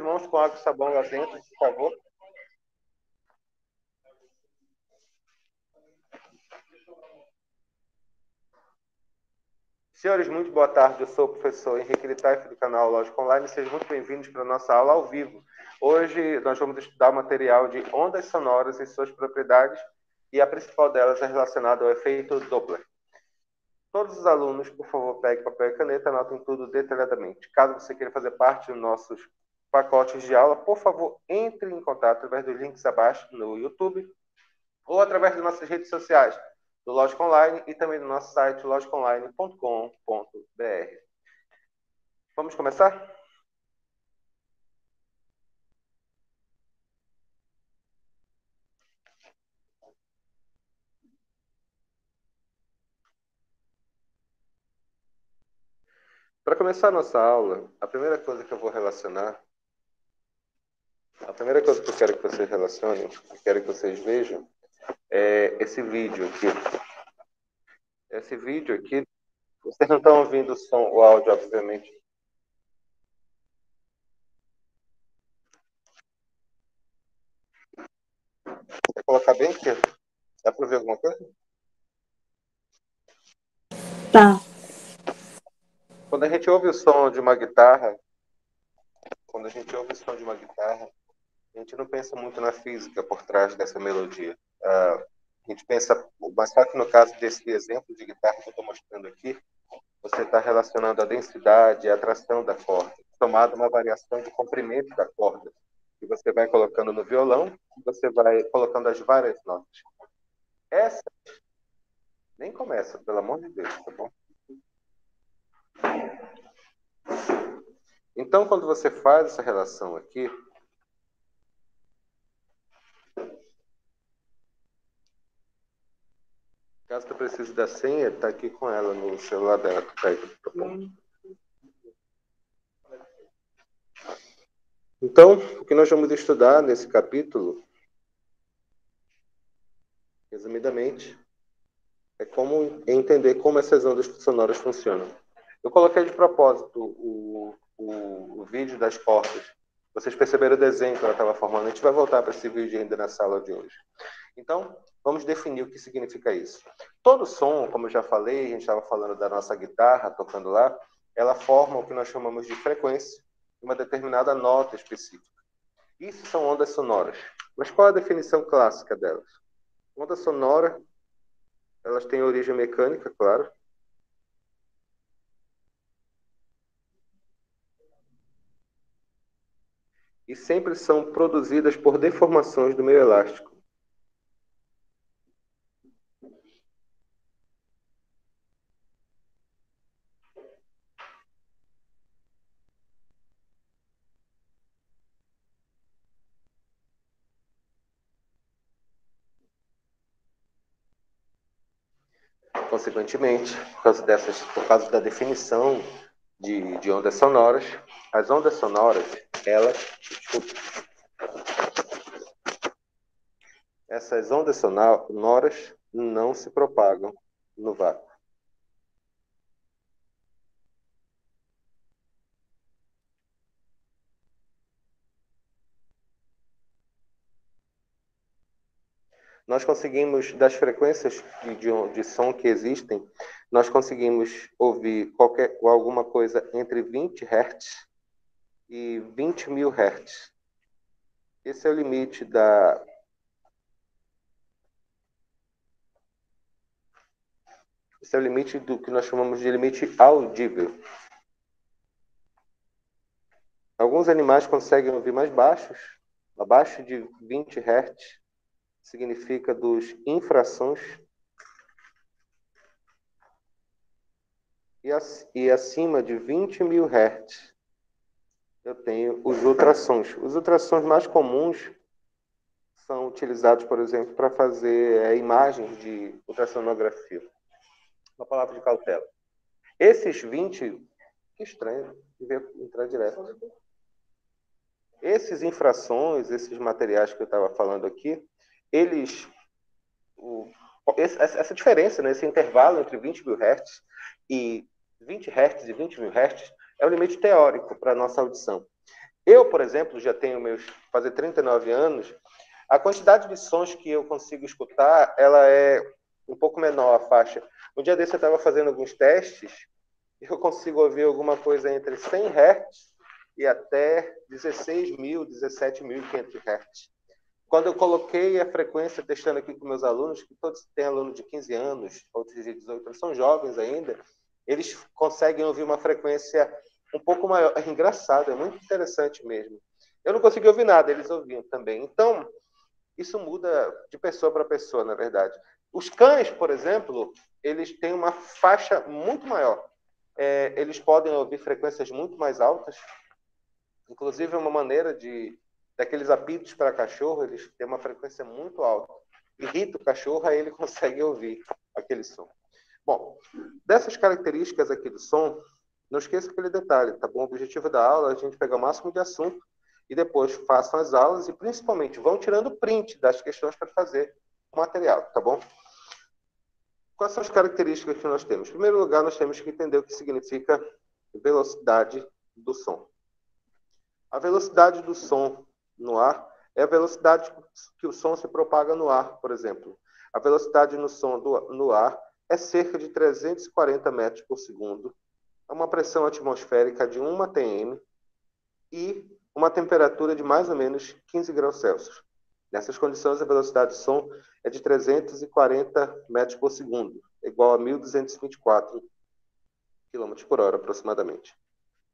mãos com água e sabão lá dentro, por favor. Senhores, muito boa tarde. Eu sou o professor Henrique Litaif, do canal Lógica Online. Sejam muito bem-vindos para a nossa aula ao vivo. Hoje nós vamos estudar o material de ondas sonoras e suas propriedades, e a principal delas é relacionada ao efeito Doppler. Todos os alunos, por favor, peguem papel e caneta, anotem tudo detalhadamente. Caso você queira fazer parte dos nossos pacotes de aula, por favor, entre em contato através dos links abaixo no YouTube ou através das nossas redes sociais, do Lógica Online e também do nosso site logicaonline.com.br. Vamos começar? Para começar a nossa aula, a primeira coisa que eu vou relacionar, a primeira coisa que eu quero que vocês relacionem, que quero que vocês vejam, é esse vídeo aqui. Esse vídeo aqui, vocês não estão ouvindo o som, o áudio, obviamente. Quer colocar bem aqui? Dá para ver alguma coisa? Tá. Quando a gente ouve o som de uma guitarra, a gente não pensa muito na física por trás dessa melodia. A gente pensa, mas só que no caso desse exemplo de guitarra que eu estou mostrando aqui, você está relacionando a densidade e a atração da corda, somado a uma variação de comprimento da corda, que você vai colocando no violão, e você vai colocando as várias notas. Essa nem começa, pelo amor de Deus, tá bom? Então, quando você faz essa relação aqui, caso você precise da senha, está aqui com ela no celular dela. Tá aí, tá bom? Então, o que nós vamos estudar nesse capítulo, resumidamente, é como entender como essas ondas sonoras funcionam. Eu coloquei de propósito o vídeo das cordas. Vocês perceberam o desenho que ela estava formando. A gente vai voltar para esse vídeo ainda na sala de hoje. Então, vamos definir o que significa isso. Todo som, como eu já falei, a gente estava falando da nossa guitarra tocando lá, ela forma o que nós chamamos de frequência, uma determinada nota específica. Isso são ondas sonoras. Mas qual a definição clássica delas? Onda sonora, elas têm origem mecânica, claro. E sempre são produzidas por deformações do meio elástico. Consequentemente, por causa da definição de ondas sonoras, as ondas sonoras, essas ondas sonoras não se propagam no vácuo. Nós conseguimos, das frequências de som que existem, nós conseguimos ouvir alguma coisa entre 20 Hz e 20 mil Hz. Esse é o limite Esse é o limite do que nós chamamos de limite audível. Alguns animais conseguem ouvir mais baixos, abaixo de 20 Hz, significa dos infrassons, e acima de 20 mil Hz eu tenho os ultrassons. Os ultrassons mais comuns são utilizados, por exemplo, para fazer imagens de ultrassonografia. Uma palavra de cautela. Esses 20... Que estranho, devia entrar direto. Esses infrassons, esses materiais que eu estava falando aqui, essa diferença, né, esse intervalo entre 20 mil Hz e 20 Hz e 20 mil Hz é o limite teórico para a nossa audição. Eu, por exemplo, já tenho fazer 39 anos, a quantidade de sons que eu consigo escutar, ela é um pouco menor a faixa. Um dia desse eu estava fazendo alguns testes, e eu consigo ouvir alguma coisa entre 100 Hz e até 16.000, 17.500 Hz. Quando eu coloquei a frequência, testando aqui com meus alunos, que todos têm alunos de 15 anos, outros de 18, eles são jovens ainda, eles conseguem ouvir uma frequência um pouco maior. É engraçado, é muito interessante mesmo. Eu não consegui ouvir nada, eles ouviam também. Então, isso muda de pessoa para pessoa, na verdade. Os cães, por exemplo, eles têm uma faixa muito maior. Eles podem ouvir frequências muito mais altas. Inclusive, é uma maneira daqueles apitos para cachorro, eles têm uma frequência muito alta. Irrita o cachorro, aí ele consegue ouvir aquele som. Bom, dessas características aqui do som, não esqueça aquele detalhe, tá bom? O objetivo da aula é a gente pegar o máximo de assunto e depois façam as aulas e, principalmente, vão tirando print das questões para fazer o material, tá bom? Quais são as características que nós temos? Em primeiro lugar, nós temos que entender o que significa velocidade do som. A velocidade do som no ar é a velocidade que o som se propaga no ar, por exemplo. A velocidade no som no ar é cerca de 340 metros por segundo, uma pressão atmosférica de 1 atm e uma temperatura de mais ou menos 15 graus Celsius. Nessas condições, a velocidade do som é de 340 metros por segundo, igual a 1.224 km por hora, aproximadamente.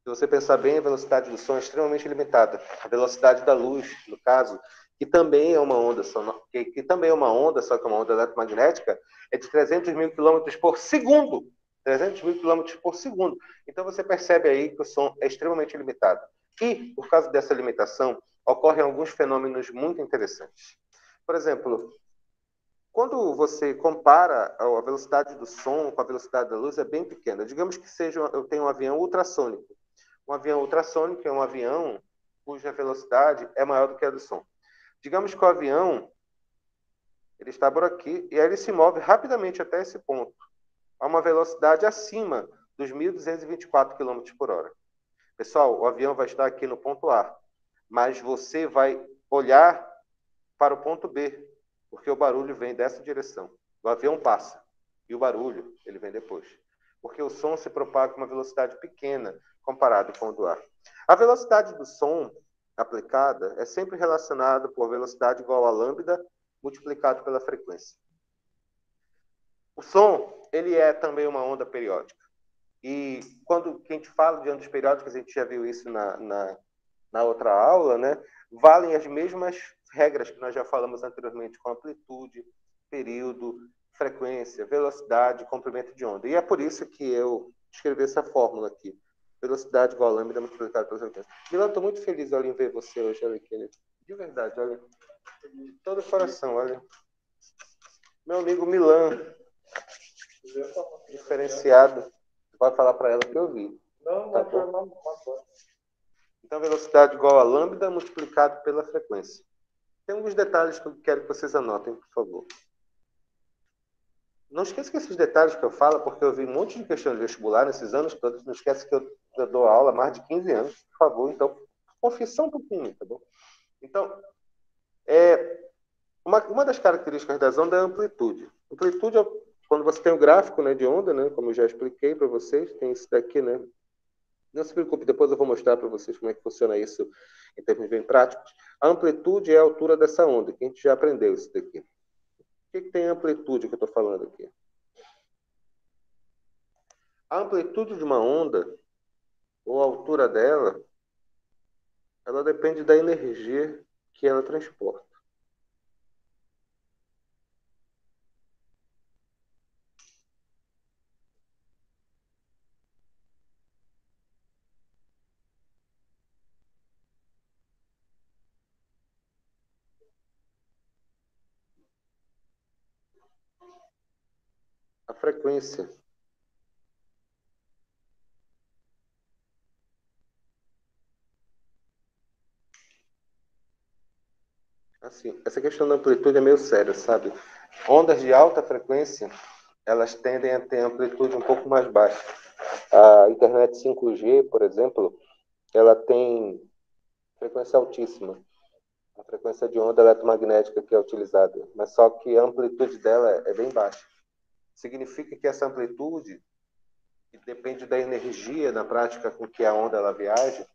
Se você pensar bem, a velocidade do som é extremamente limitada. A velocidade da luz, no caso, que também é uma onda, que também é uma onda, só que é uma onda eletromagnética, é de 300 mil quilômetros por segundo. 300 mil quilômetros por segundo. Então você percebe aí que o som é extremamente limitado. E, por causa dessa limitação, ocorrem alguns fenômenos muito interessantes. Por exemplo, quando você compara a velocidade do som com a velocidade da luz, é bem pequena. Digamos que eu tenho um avião ultrassônico. Um avião ultrassônico é um avião cuja velocidade é maior do que a do som. Digamos que o avião ele está por aqui e aí ele se move rapidamente até esse ponto, a uma velocidade acima dos 1.224 km por hora. Pessoal, o avião vai estar aqui no ponto A, mas você vai olhar para o ponto B, porque o barulho vem dessa direção. O avião passa e o barulho ele vem depois, porque o som se propaga com uma velocidade pequena comparado com o do ar. A velocidade do som aplicada é sempre relacionada por velocidade igual a lambda multiplicado pela frequência. O som ele é também uma onda periódica. E quando a gente fala de ondas periódicas, a gente já viu isso na outra aula, né? Valem as mesmas regras que nós já falamos anteriormente, com amplitude, período, frequência, velocidade, comprimento de onda. E é por isso que eu escrevi essa fórmula aqui. Velocidade igual a lambda multiplicado pela frequência. Milan, estou muito feliz em ver você hoje, olha aqui. De verdade, olha. De todo o coração, olha. Meu amigo Milan, diferenciado. Pode falar para ela que eu vi. Não, tá bom? Então, velocidade igual a lambda multiplicado pela frequência. Tem alguns detalhes que eu quero que vocês anotem, por favor. Não esqueça que esses detalhes que eu falo, porque eu vi um monte de questões de vestibular nesses anos todos. Não esqueça que eu dou aula há mais de 15 anos, por favor. Então, confie só um pouquinho, tá bom? Então, uma das características das ondas é a amplitude. Amplitude é quando você tem o gráfico, né, de onda, né, como eu já expliquei para vocês, tem isso daqui, né? Não se preocupe, depois eu vou mostrar para vocês como é que funciona isso em termos bem práticos. A amplitude é a altura dessa onda, que a gente já aprendeu isso daqui. O que tem a amplitude que eu estou falando aqui? A amplitude de uma onda, ou a altura dela, ela depende da energia que ela transporta. A frequência. Assim, essa questão da amplitude é meio séria, sabe? Ondas de alta frequência, elas tendem a ter amplitude um pouco mais baixa. A internet 5G, por exemplo, ela tem frequência altíssima, a frequência de onda eletromagnética que é utilizada, mas só que a amplitude dela é bem baixa. Significa que essa amplitude, que depende da energia na prática com que a onda ela viaja,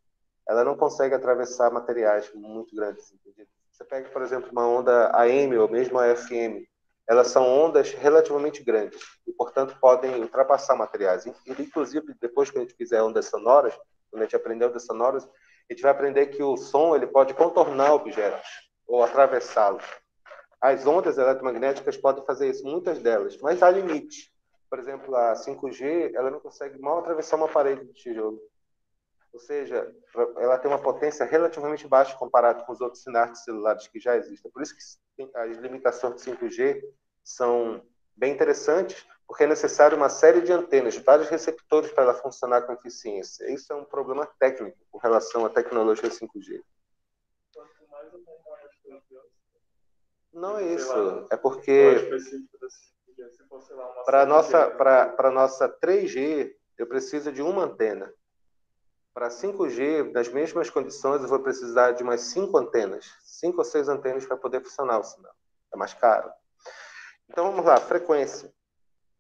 ela não consegue atravessar materiais muito grandes. Entendeu? Você pega, por exemplo, uma onda AM ou mesmo a FM, elas são ondas relativamente grandes e, portanto, podem ultrapassar materiais. Inclusive, depois que a gente fizer ondas sonoras, quando a gente aprender ondas sonoras, a gente vai aprender que o som ele pode contornar objetos ou atravessá-los. As ondas eletromagnéticas podem fazer isso, muitas delas, mas há limite. Por exemplo, a 5G, ela não consegue mal atravessar uma parede de tijolo. Ou seja, ela tem uma potência relativamente baixa comparado com os outros sinais celulares que já existem. Por isso que as limitações de 5G são bem interessantes, porque é necessário uma série de antenas, vários receptores para ela funcionar com eficiência. Isso é um problema técnico com relação à tecnologia 5G. Não é isso, é porque para a nossa 3G eu preciso de uma antena. Para 5G, nas mesmas condições, eu vou precisar de umas 5 antenas, 5 ou 6 antenas para poder funcionar o sinal. É mais caro. Então vamos lá, frequência.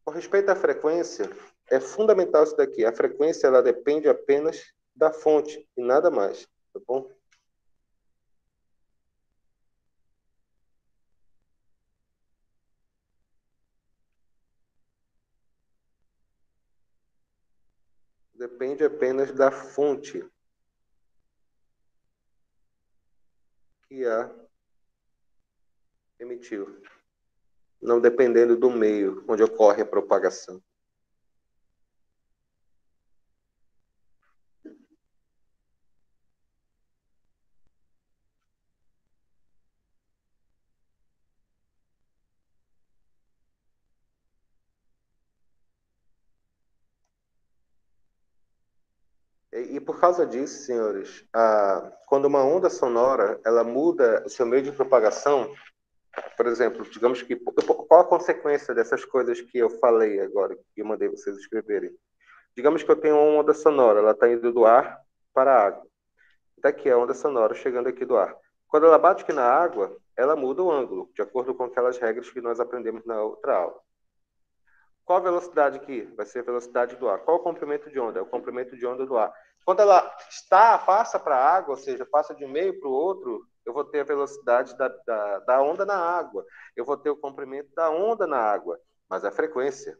Com respeito à frequência, é fundamental isso daqui. A frequência ela depende apenas da fonte e nada mais, tá bom? Depende apenas da fonte que a emitiu, não dependendo do meio onde ocorre a propagação. E por causa disso, senhores, quando uma onda sonora ela muda o seu meio de propagação, por exemplo, digamos que qual a consequência dessas coisas que eu falei agora, que eu mandei vocês escreverem? Digamos que eu tenho uma onda sonora, ela está indo do ar para a água. Daqui a onda sonora chegando aqui do ar. Quando ela bate aqui na água, ela muda o ângulo, de acordo com aquelas regras que nós aprendemos na outra aula. Qual a velocidade aqui? Vai ser a velocidade do ar. Qual o comprimento de onda? É o comprimento de onda do ar. Quando ela passa para a água, ou seja, passa de um meio para o outro, eu vou ter a velocidade da onda na água. Eu vou ter o comprimento da onda na água. Mas a frequência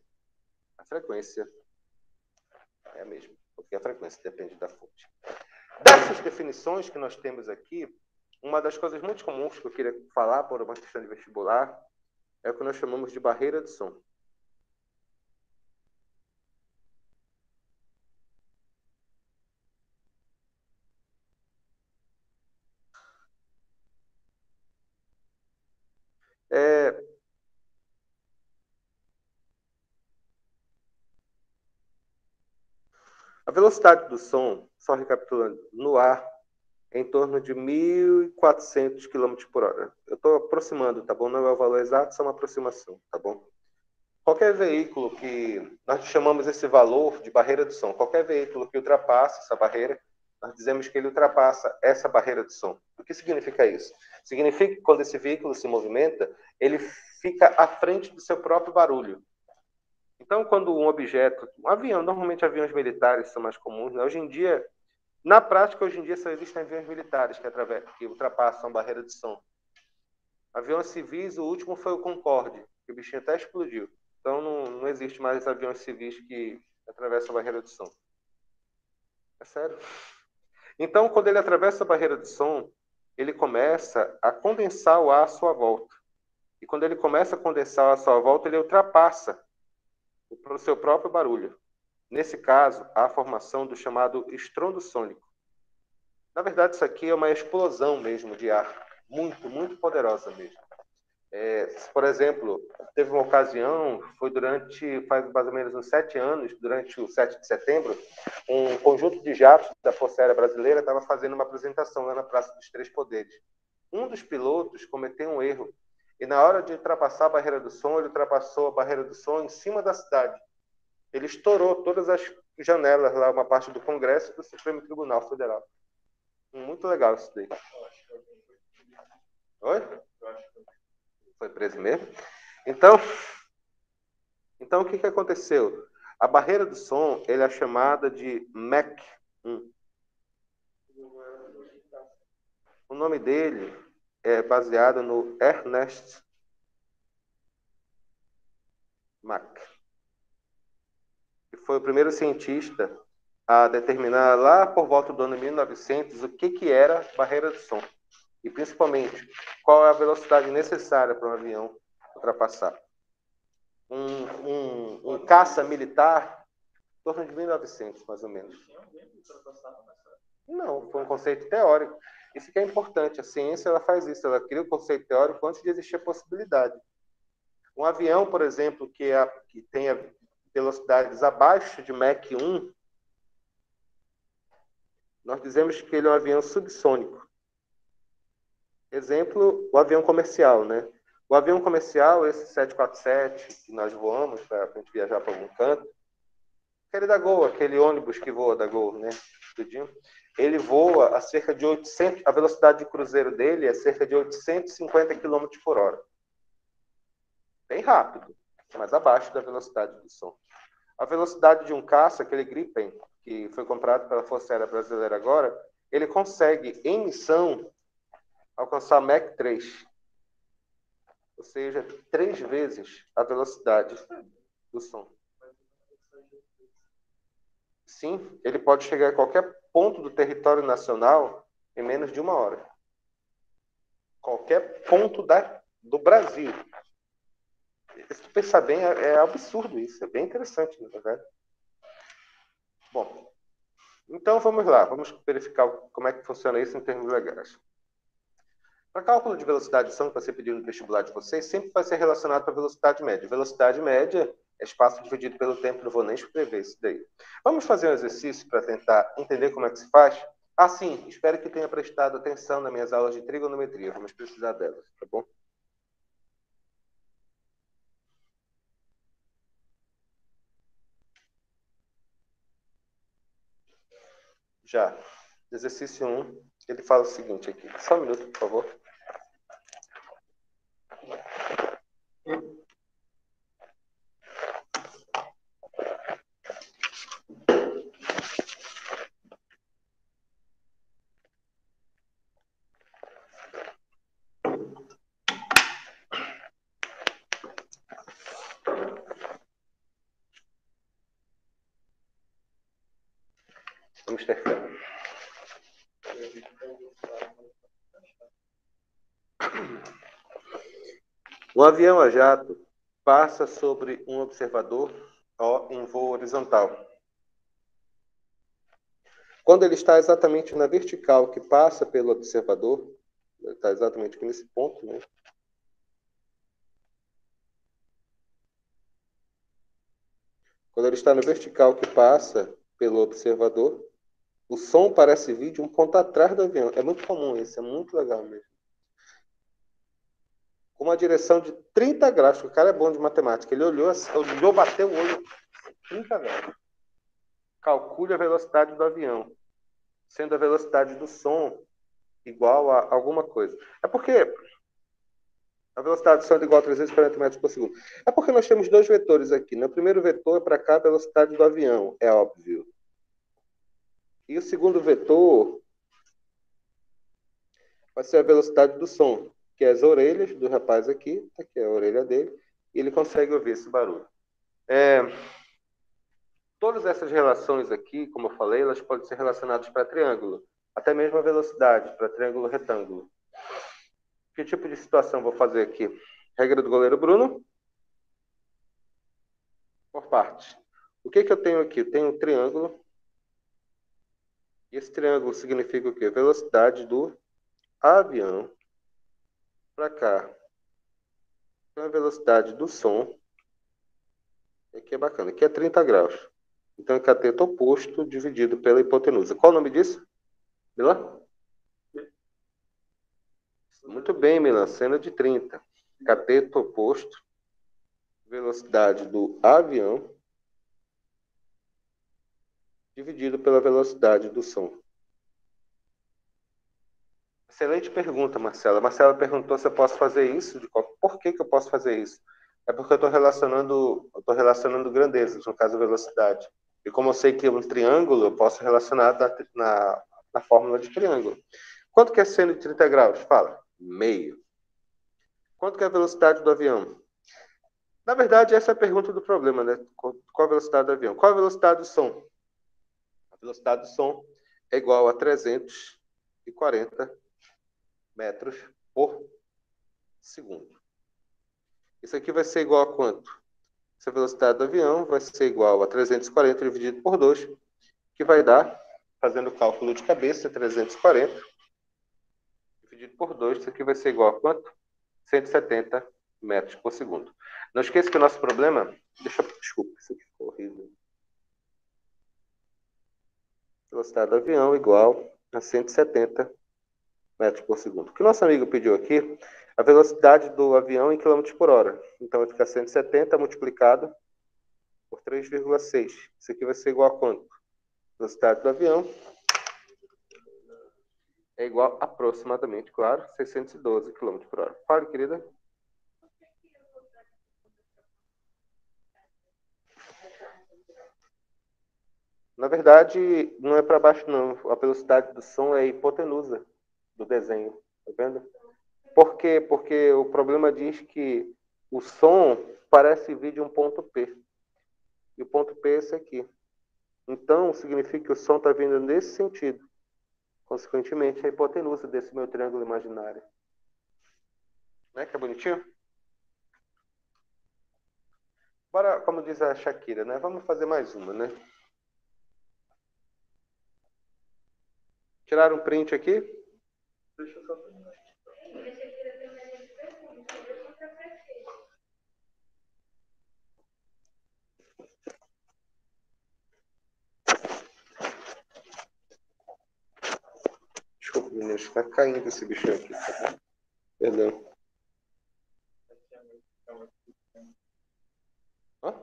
é a mesma, porque a frequência depende da fonte. Dessas definições que nós temos aqui, uma das coisas muito comuns que eu queria falar por uma questão de vestibular é o que nós chamamos de barreira de som. É, a velocidade do som, só recapitulando, no ar é em torno de 1.400 km por hora. Eu estou aproximando, tá bom? Não é o valor exato, é uma aproximação, tá bom? Qualquer veículo que nós chamamos esse valor de barreira de som, qualquer veículo que ultrapasse essa barreira, nós dizemos que ele ultrapassa essa barreira de som. O que significa isso? Significa que quando esse veículo se movimenta, ele fica à frente do seu próprio barulho. Então, quando um objeto, um avião, normalmente aviões militares são mais comuns, né? Hoje em dia, na prática, hoje em dia só existem aviões militares que ultrapassam a barreira de som. Aviões civis, o último foi o Concorde, que o bichinho até explodiu. Então não existe mais aviões civis que atravessam a barreira de som. É sério. Então, quando ele atravessa a barreira de som, ele começa a condensar o ar à sua volta. E quando ele começa a condensar o ar à sua volta, ele ultrapassa o seu próprio barulho. Nesse caso, há a formação do chamado estrondo sônico. Na verdade, isso aqui é uma explosão mesmo de ar, muito, muito poderosa mesmo. Por exemplo, teve uma ocasião, faz mais ou menos uns 7 anos, durante o 7 de setembro, um conjunto de jatos da Força Aérea Brasileira estava fazendo uma apresentação lá na Praça dos Três Poderes. Um dos pilotos cometeu um erro e na hora de ultrapassar a barreira do som, ele ultrapassou a barreira do som em cima da cidade. Ele estourou todas as janelas lá, uma parte do Congresso e do Supremo Tribunal Federal. Muito legal isso daí. Oi? Foi preso mesmo? Então, o que aconteceu? A barreira do som, ele é chamada de Mach 1. O nome dele é baseado no Ernest Mach, que foi o primeiro cientista a determinar lá por volta do ano 1900 o que era barreira do som. E principalmente, qual é a velocidade necessária para um avião ultrapassar. Um caça militar, em torno de 1900, mais ou menos. Não, foi um conceito teórico. Isso que é importante. A ciência ela faz isso, ela cria o conceito teórico antes de existir a possibilidade. Um avião, por exemplo, que tenha velocidades abaixo de Mach 1, nós dizemos que ele é um avião subsônico. Exemplo, o avião comercial, né? O avião comercial, esse 747 que nós voamos para a gente viajar para algum canto, aquele da Gol, aquele ônibus que voa da Gol, né? Tudinho. Ele voa a cerca de 800, a velocidade de cruzeiro dele é cerca de 850 km por hora. Bem rápido, mas abaixo da velocidade do som. A velocidade de um caça, aquele Gripen, que foi comprado pela Força Aérea Brasileira agora, ele consegue, em missão, alcançar Mach 3. Ou seja, 3 vezes a velocidade do som. Sim, ele pode chegar a qualquer ponto do território nacional em menos de 1 hora. Qualquer ponto do Brasil. Se tu pensar bem, é absurdo isso. É bem interessante, na verdade. Bom, então vamos lá. Vamos verificar como é que funciona isso em termos legais. Para cálculo de velocidade de som que você pediu no vestibular de vocês, sempre vai ser relacionado com a velocidade média. Velocidade média é espaço dividido pelo tempo, não vou nem escrever isso daí. Vamos fazer um exercício para tentar entender como é que se faz? Ah, sim, espero que tenha prestado atenção nas minhas aulas de trigonometria, vamos precisar delas, tá bom? Já. Exercício 1, ele fala o seguinte aqui. Só um minuto, por favor. Vamos ter fé. Um avião a jato passa sobre um observador em voo horizontal. Quando ele está exatamente na vertical que passa pelo observador, ele está exatamente aqui nesse ponto, né? Quando ele está na vertical que passa pelo observador, o som parece vir de um ponto atrás do avião. É muito comum isso, é muito legal mesmo. Com uma direção de 30 graus, o cara é bom de matemática. Ele olhou, bateu o olho 30 graus. Calcule a velocidade do avião, sendo a velocidade do som igual a alguma coisa. É porque a velocidade do som é igual a 340 metros por segundo. É porque nós temos dois vetores aqui. No primeiro vetor é para cá a velocidade do avião, é óbvio. E o segundo vetor vai ser a velocidade do som, que é as orelhas do rapaz aqui, aqui é a orelha dele, e ele consegue ouvir esse barulho. Todas essas relações aqui, como eu falei, elas podem ser relacionadas para triângulo, até mesmo a velocidade, para triângulo retângulo. Que tipo de situação vou fazer aqui? Regra do goleiro Bruno. Por partes. O que eu tenho aqui? Eu tenho um triângulo. E esse triângulo significa o quê? Velocidade do avião para cá. Então, a velocidade do som. Aqui é bacana. Aqui é 30 graus. Então, é cateto oposto dividido pela hipotenusa. Qual o nome disso? Milan? Muito bem, Milan. Seno de 30. Cateto oposto. Velocidade do avião dividido pela velocidade do som. Excelente pergunta, Marcela. Marcela perguntou se eu posso fazer isso. Por que eu posso fazer isso? É porque eu estou relacionando grandezas, no caso velocidade. E como eu sei que é um triângulo, eu posso relacionar na fórmula de triângulo. Quanto que é seno de 30 graus? Fala. Meio. Quanto que é a velocidade do avião? Na verdade, essa é a pergunta do problema, né? Qual a velocidade do avião? Qual a velocidade do som? A velocidade do som é igual a 340 metros por segundo. Isso aqui vai ser igual a quanto? Essa velocidade do avião vai ser igual a 340 dividido por 2, que vai dar, fazendo o cálculo de cabeça, 340 dividido por 2, isso aqui vai ser igual a quanto? 170 metros por segundo. Não esqueça que o nosso problema... Desculpa, isso aqui ficou horrível. Velocidade do avião igual a 170 metros por segundo. O que o nosso amigo pediu aqui, a velocidade do avião em quilômetros por hora. Então vai ficar 170 multiplicado por 3,6. Isso aqui vai ser igual a quanto? Velocidade do avião é igual aproximadamente, claro, 612 km por hora. Fale, querida. Na verdade, não é para baixo, não. A velocidade do som é a hipotenusa do desenho. Tá vendo? Por quê? Porque o problema diz que o som parece vir de um ponto P. E o ponto P é esse aqui. Então, significa que o som está vindo nesse sentido. Consequentemente, a hipotenusa desse meu triângulo imaginário. Né? Que é bonitinho? Bora, como diz a Shakira, né? Vamos fazer mais uma, né? Tirar um print aqui? Deixa eu só terminar. Desculpa, meninos, está caindo esse bichinho aqui. Tá? Perdão. Hã?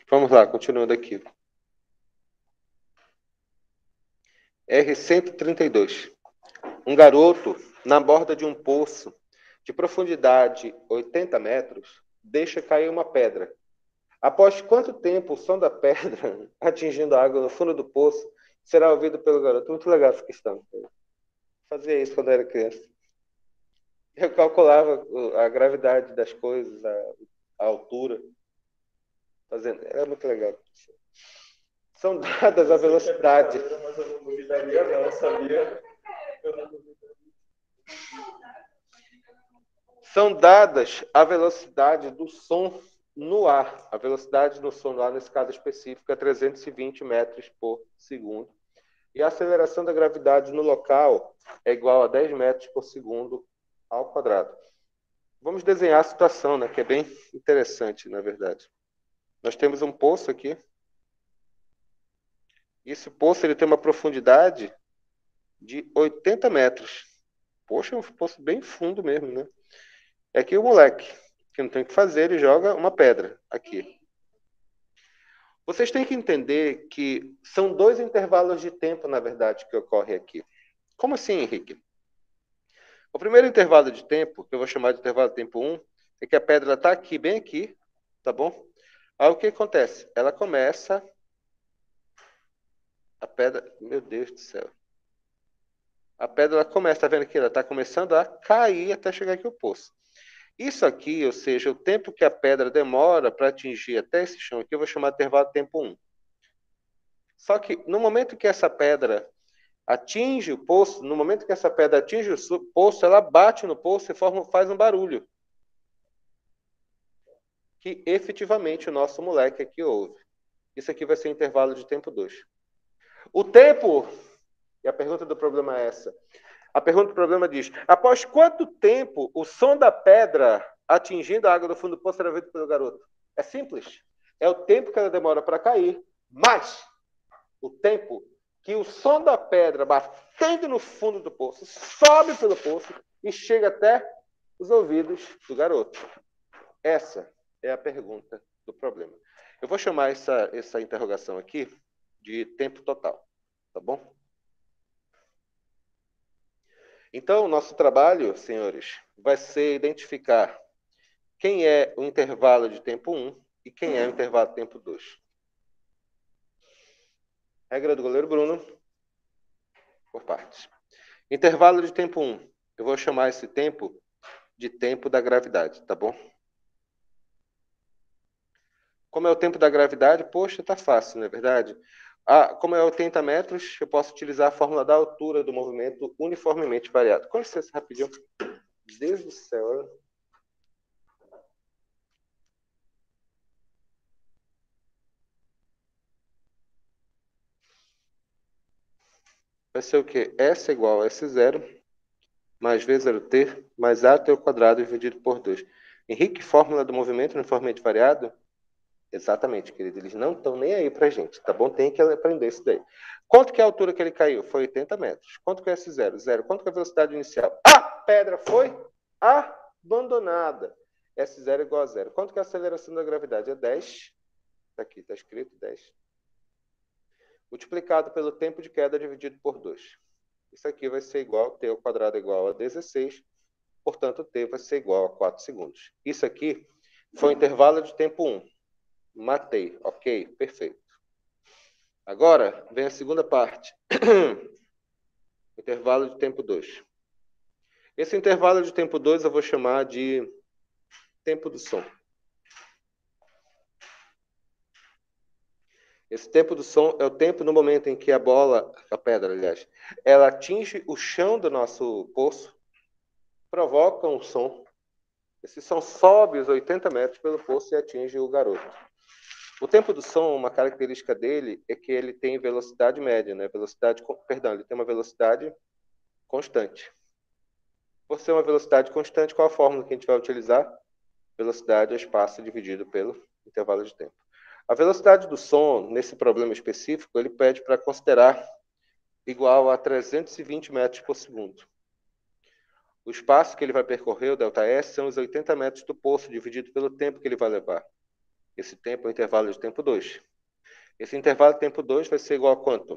Vamos lá, continuando aqui. R132. Um garoto, na borda de um poço de profundidade 80 metros, deixa cair uma pedra. Após quanto tempo o som da pedra atingindo a água no fundo do poço será ouvido pelo garoto? Muito legal essa questão. Eu fazia isso quando eu era criança. Eu calculava a gravidade das coisas, a altura. Fazendo. Era muito legal. São dadas a velocidade. Mas eu não duvidaria, não, sabia? Eu não duvidaria. São dadas a velocidade do som no ar. A velocidade do som no ar, nesse caso específico, é 320 metros por segundo. E a aceleração da gravidade no local é igual a 10 metros por segundo ao quadrado. Vamos desenhar a situação, né, que é bem interessante, na verdade. Nós temos um poço aqui. Esse poço ele tem uma profundidade de 80 metros. Poxa, é um poço bem fundo mesmo, né? É aqui o moleque, que não tem o que fazer, ele joga uma pedra aqui. Vocês têm que entender que são dois intervalos de tempo, na verdade, que ocorrem aqui. Como assim, Henrique? O primeiro intervalo de tempo, que eu vou chamar de intervalo de tempo 1, é que a pedra está aqui, bem aqui, tá bom? Aí o que acontece? Ela começa... A pedra... Meu Deus do céu. A pedra ela começa, tá vendo aqui? Ela está começando a cair até chegar aqui o poço. Isso aqui, ou seja, o tempo que a pedra demora para atingir até esse chão aqui, eu vou chamar de intervalo de tempo 1. Só que no momento que essa pedra atinge o poço, no momento que essa pedra atinge o poço, ela bate no poço e faz um barulho. Que efetivamente o nosso moleque aqui ouve. Isso aqui vai ser o intervalo de tempo 2. O tempo, e a pergunta do problema é essa. A pergunta do problema diz: após quanto tempo o som da pedra atingindo a água do fundo do poço será ouvido pelo garoto? É simples. É o tempo que ela demora para cair, mais o tempo que o som da pedra batendo no fundo do poço sobe pelo poço e chega até os ouvidos do garoto. Essa é a pergunta do problema. Eu vou chamar essa interrogação aqui de tempo total, tá bom? Então, o nosso trabalho, senhores, vai ser identificar quem é o intervalo de tempo 1 e quem é o intervalo de tempo 2. Regra do goleiro Bruno, por partes. Intervalo de tempo 1. Eu vou chamar esse tempo de tempo da gravidade, tá bom? Como é o tempo da gravidade? Poxa, tá fácil, não é verdade? Como é 80 metros, eu posso utilizar a fórmula da altura do movimento uniformemente variado. Com licença, rapidinho. Deus do céu. Vai ser o quê? S é igual a S0 mais V0T mais AT ao quadrado dividido por 2. Henrique, fórmula do movimento uniformemente variado? Exatamente, querido. Eles não estão nem aí pra gente, tá bom? Tem que aprender isso daí. Quanto que é a altura que ele caiu? Foi 80 metros. Quanto que é S0? Zero. Quanto que é a velocidade inicial? A pedra foi abandonada. S0 é igual a zero. Quanto que é a aceleração da gravidade? É 10. Tá aqui, tá escrito 10. Multiplicado pelo tempo de queda dividido por 2. Isso aqui vai ser igual, t ao quadrado é igual a 16. Portanto, t vai ser igual a 4 segundos. Isso aqui foi o intervalo de tempo 1. Matei, ok? Perfeito. Agora vem a segunda parte. Intervalo de tempo 2. Esse intervalo de tempo 2 eu vou chamar de tempo do som. Esse tempo do som é o tempo no momento em que a bola, a pedra, aliás, ela atinge o chão do nosso poço, provoca um som. Esse som sobe os 80 metros pelo poço e atinge o garoto. O tempo do som, uma característica dele é que ele tem velocidade média, né? Ele tem uma velocidade constante. Por ser uma velocidade constante, qual a fórmula que a gente vai utilizar? Velocidade é espaço dividido pelo intervalo de tempo. A velocidade do som, nesse problema específico, ele pede para considerar igual a 320 metros por segundo. O espaço que ele vai percorrer, o ΔS, são os 80 metros do poço, dividido pelo tempo que ele vai levar. Esse tempo é o intervalo de tempo 2. Esse intervalo de tempo 2 vai ser igual a quanto?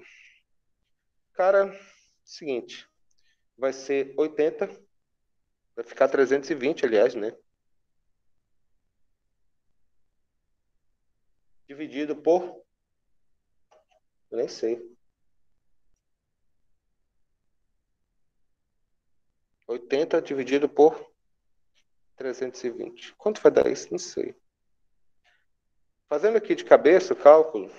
Cara, seguinte, vai ser 80, vai ficar 320, aliás, né? Dividido por, eu nem sei, 80 dividido por 320. Quanto vai dar isso? Não sei. Fazendo aqui de cabeça o cálculo.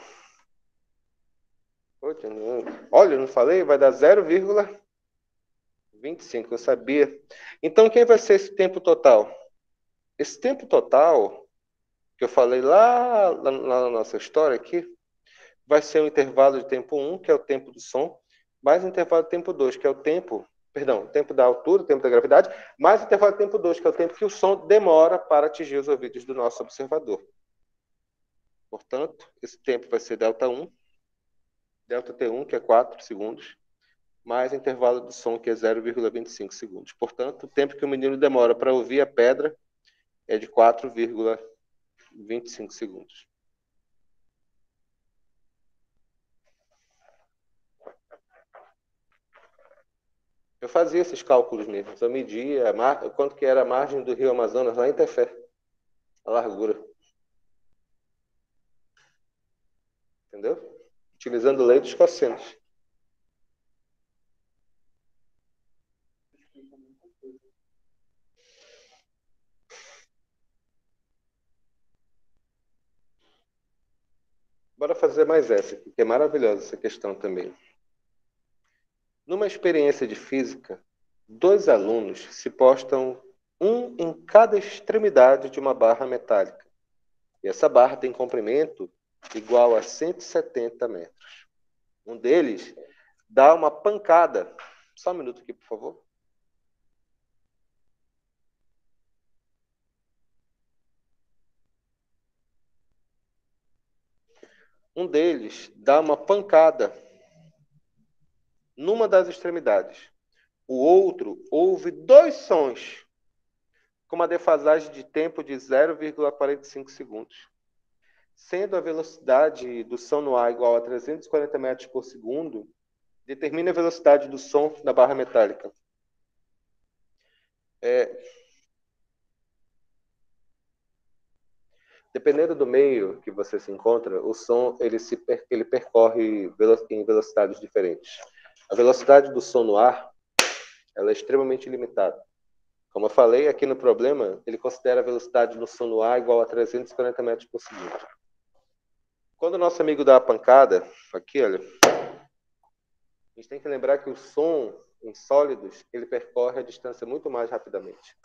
Olha, eu não falei? Vai dar 0,25. Eu sabia. Então, quem vai ser esse tempo total? Esse tempo total, que eu falei lá na nossa história aqui, vai ser o intervalo de tempo 1, que é o tempo do som, mais o intervalo de tempo 2, que é o tempo, perdão, o tempo da altura, o tempo da gravidade, mais o intervalo de tempo 2, que é o tempo que o som demora para atingir os ouvidos do nosso observador. Portanto, esse tempo vai ser ΔT1, que é 4 segundos, mais o intervalo do som, que é 0,25 segundos. Portanto, o tempo que o menino demora para ouvir a pedra é de 4,25 segundos. Eu fazia esses cálculos mesmo. Eu media quanto que era a margem do rio Amazonas lá em Tefé, a largura. Entendeu? Utilizando lei dos cossenos. Bora fazer mais essa aqui, que é maravilhosa essa questão também. Numa experiência de física, 2 alunos se postam um em cada extremidade de uma barra metálica. E essa barra tem comprimento igual a 170 metros. Um deles dá uma pancada. Só um minuto aqui, por favor. Um deles dá uma pancada numa das extremidades. O outro ouve 2 sons com uma defasagem de tempo de 0,45 segundos. Sendo a velocidade do som no ar igual a 340 metros por segundo, determine a velocidade do som na barra metálica. Dependendo do meio que você se encontra, o som ele percorre em velocidades diferentes. A velocidade do som no ar ela é extremamente limitada. Como eu falei aqui no problema, ele considera a velocidade do som no ar igual a 340 metros por segundo. Quando o nosso amigo dá a pancada, aqui, olha, a gente tem que lembrar que o som em sólidos ele percorre a distância muito mais rapidamente.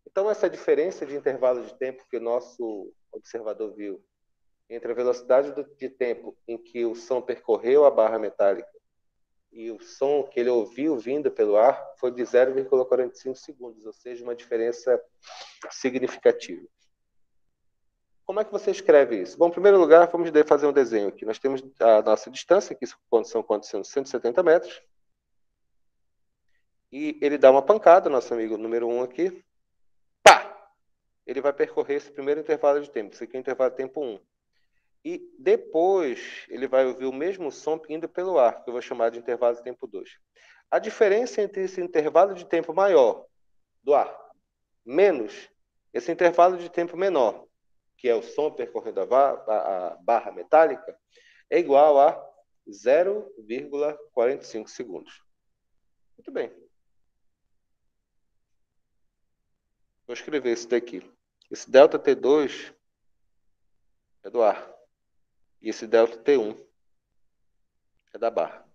Então, essa diferença de intervalo de tempo que o nosso observador viu entre a velocidade de tempo em que o som percorreu a barra metálica e o som que ele ouviu vindo pelo ar foi de 0,45 segundos, ou seja, uma diferença significativa. Como é que você escreve isso? Bom, em primeiro lugar, vamos fazer um desenho aqui. Nós temos a nossa distância, que são 170 metros, e ele dá uma pancada, nosso amigo número 1 aqui, pá! Ele vai percorrer esse primeiro intervalo de tempo, esse aqui é o intervalo de tempo 1. E depois ele vai ouvir o mesmo som indo pelo ar, que eu vou chamar de intervalo de tempo 2. A diferença entre esse intervalo de tempo maior do ar menos esse intervalo de tempo menor, que é o som percorrendo a barra metálica, é igual a 0,45 segundos. Muito bem. Vou escrever isso daqui. Esse delta T2 é do ar. E esse delta T1 é da barra.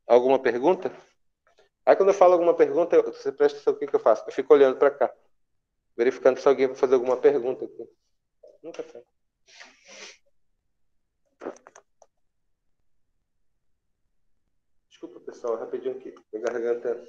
Alguma pergunta? Aí quando eu falo alguma pergunta, você presta atenção o que eu faço. Eu fico olhando para cá, verificando se alguém vai fazer alguma pergunta aqui. Nunca sei. Desculpa, pessoal, rapidinho aqui. Minha garganta.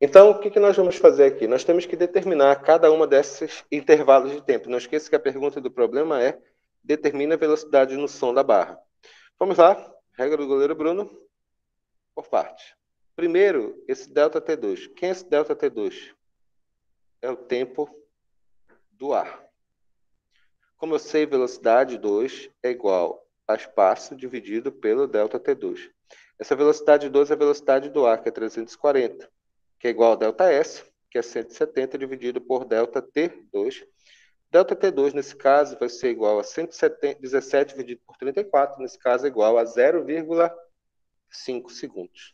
Então, o que nós vamos fazer aqui? Nós temos que determinar cada uma desses intervalos de tempo. Não esqueça que a pergunta do problema é determina a velocidade no som da barra. Vamos lá. Regra do goleiro Bruno. Por parte. Primeiro, esse delta T2. Quem é esse delta T2? É o tempo do ar. Como eu sei, velocidade 2 é igual a espaço dividido pelo delta T2. Essa velocidade 2 é a velocidade do ar, que é 340, que é igual a delta S, que é 170 dividido por delta T2. Delta T2, nesse caso, vai ser igual a 117 dividido por 34, nesse caso, é igual a 0,5 segundos.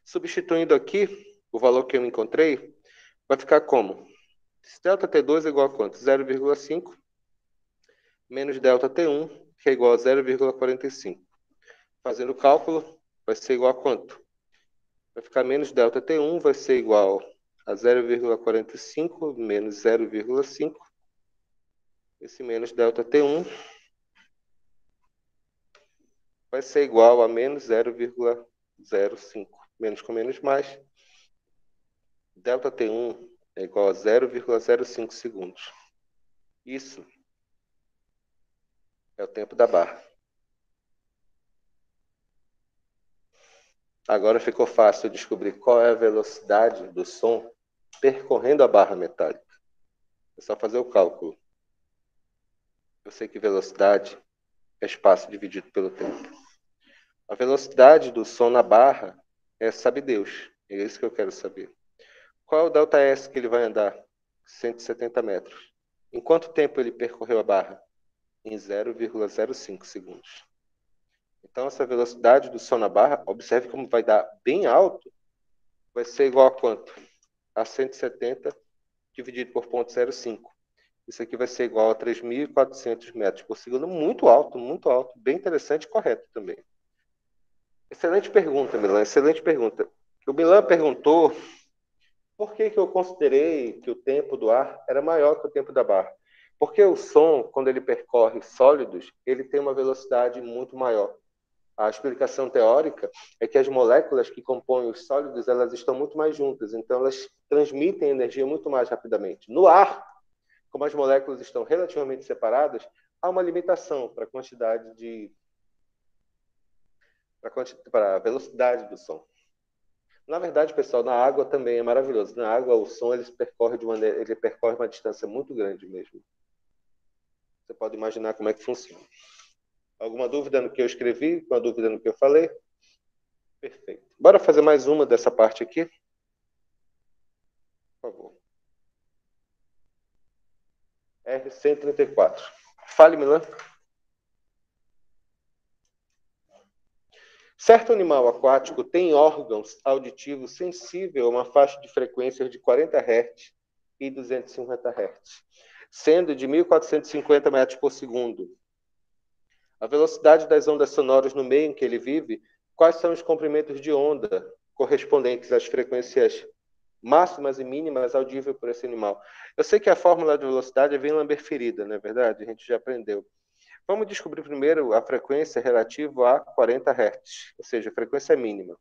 Substituindo aqui o valor que eu encontrei, vai ficar como? Delta T2 é igual a quanto? 0,5 menos delta T1, que é igual a 0,45. Fazendo o cálculo, vai ser igual a quanto? Vai ficar menos delta T1, vai ser igual a 0,45 menos 0,5. Esse menos delta T1 vai ser igual a menos 0,05. Menos com menos mais. Delta T1 é igual a 0,05 segundos. Isso é o tempo da barra. Agora ficou fácil descobrir qual é a velocidade do som percorrendo a barra metálica. É só fazer o cálculo. Eu sei que velocidade é espaço dividido pelo tempo. A velocidade do som na barra é, sabe Deus. É isso que eu quero saber. Qual é o delta S que ele vai andar? 170 metros. Em quanto tempo ele percorreu a barra? Em 0,05 segundos. Então, essa velocidade do som na barra, observe como vai dar bem alto, vai ser igual a quanto? A 170 dividido por 0,05. Isso aqui vai ser igual a 3.400 metros por segundo. Muito alto, bem interessante e correto também. Excelente pergunta, Milan, excelente pergunta. O Milan perguntou por que eu considerei que o tempo do ar era maior que o tempo da barra. Porque o som, quando ele percorre sólidos, ele tem uma velocidade muito maior. A explicação teórica é que as moléculas que compõem os sólidos, elas estão muito mais juntas, então elas transmitem energia muito mais rapidamente. No ar, como as moléculas estão relativamente separadas, há uma limitação para a quantidade para a velocidade do som. Na verdade, pessoal, na água também é maravilhoso. Na água, o som ele percorre uma distância muito grande mesmo. Você pode imaginar como é que funciona. Alguma dúvida no que eu escrevi? Alguma dúvida no que eu falei? Perfeito. Bora fazer mais uma dessa parte aqui? Por favor. R134. Fale, Milan. Certo animal aquático tem órgãos auditivos sensíveis a uma faixa de frequências de 40 Hz e 250 Hz, sendo de 1.450 metros por segundo. A velocidade das ondas sonoras no meio em que ele vive, quais são os comprimentos de onda correspondentes às frequências máximas e mínimas audíveis por esse animal? Eu sei que a fórmula de velocidade é Wien-Lambert ferida, não é verdade? A gente já aprendeu. Vamos descobrir primeiro a frequência relativa a 40 Hz, ou seja, a frequência mínima.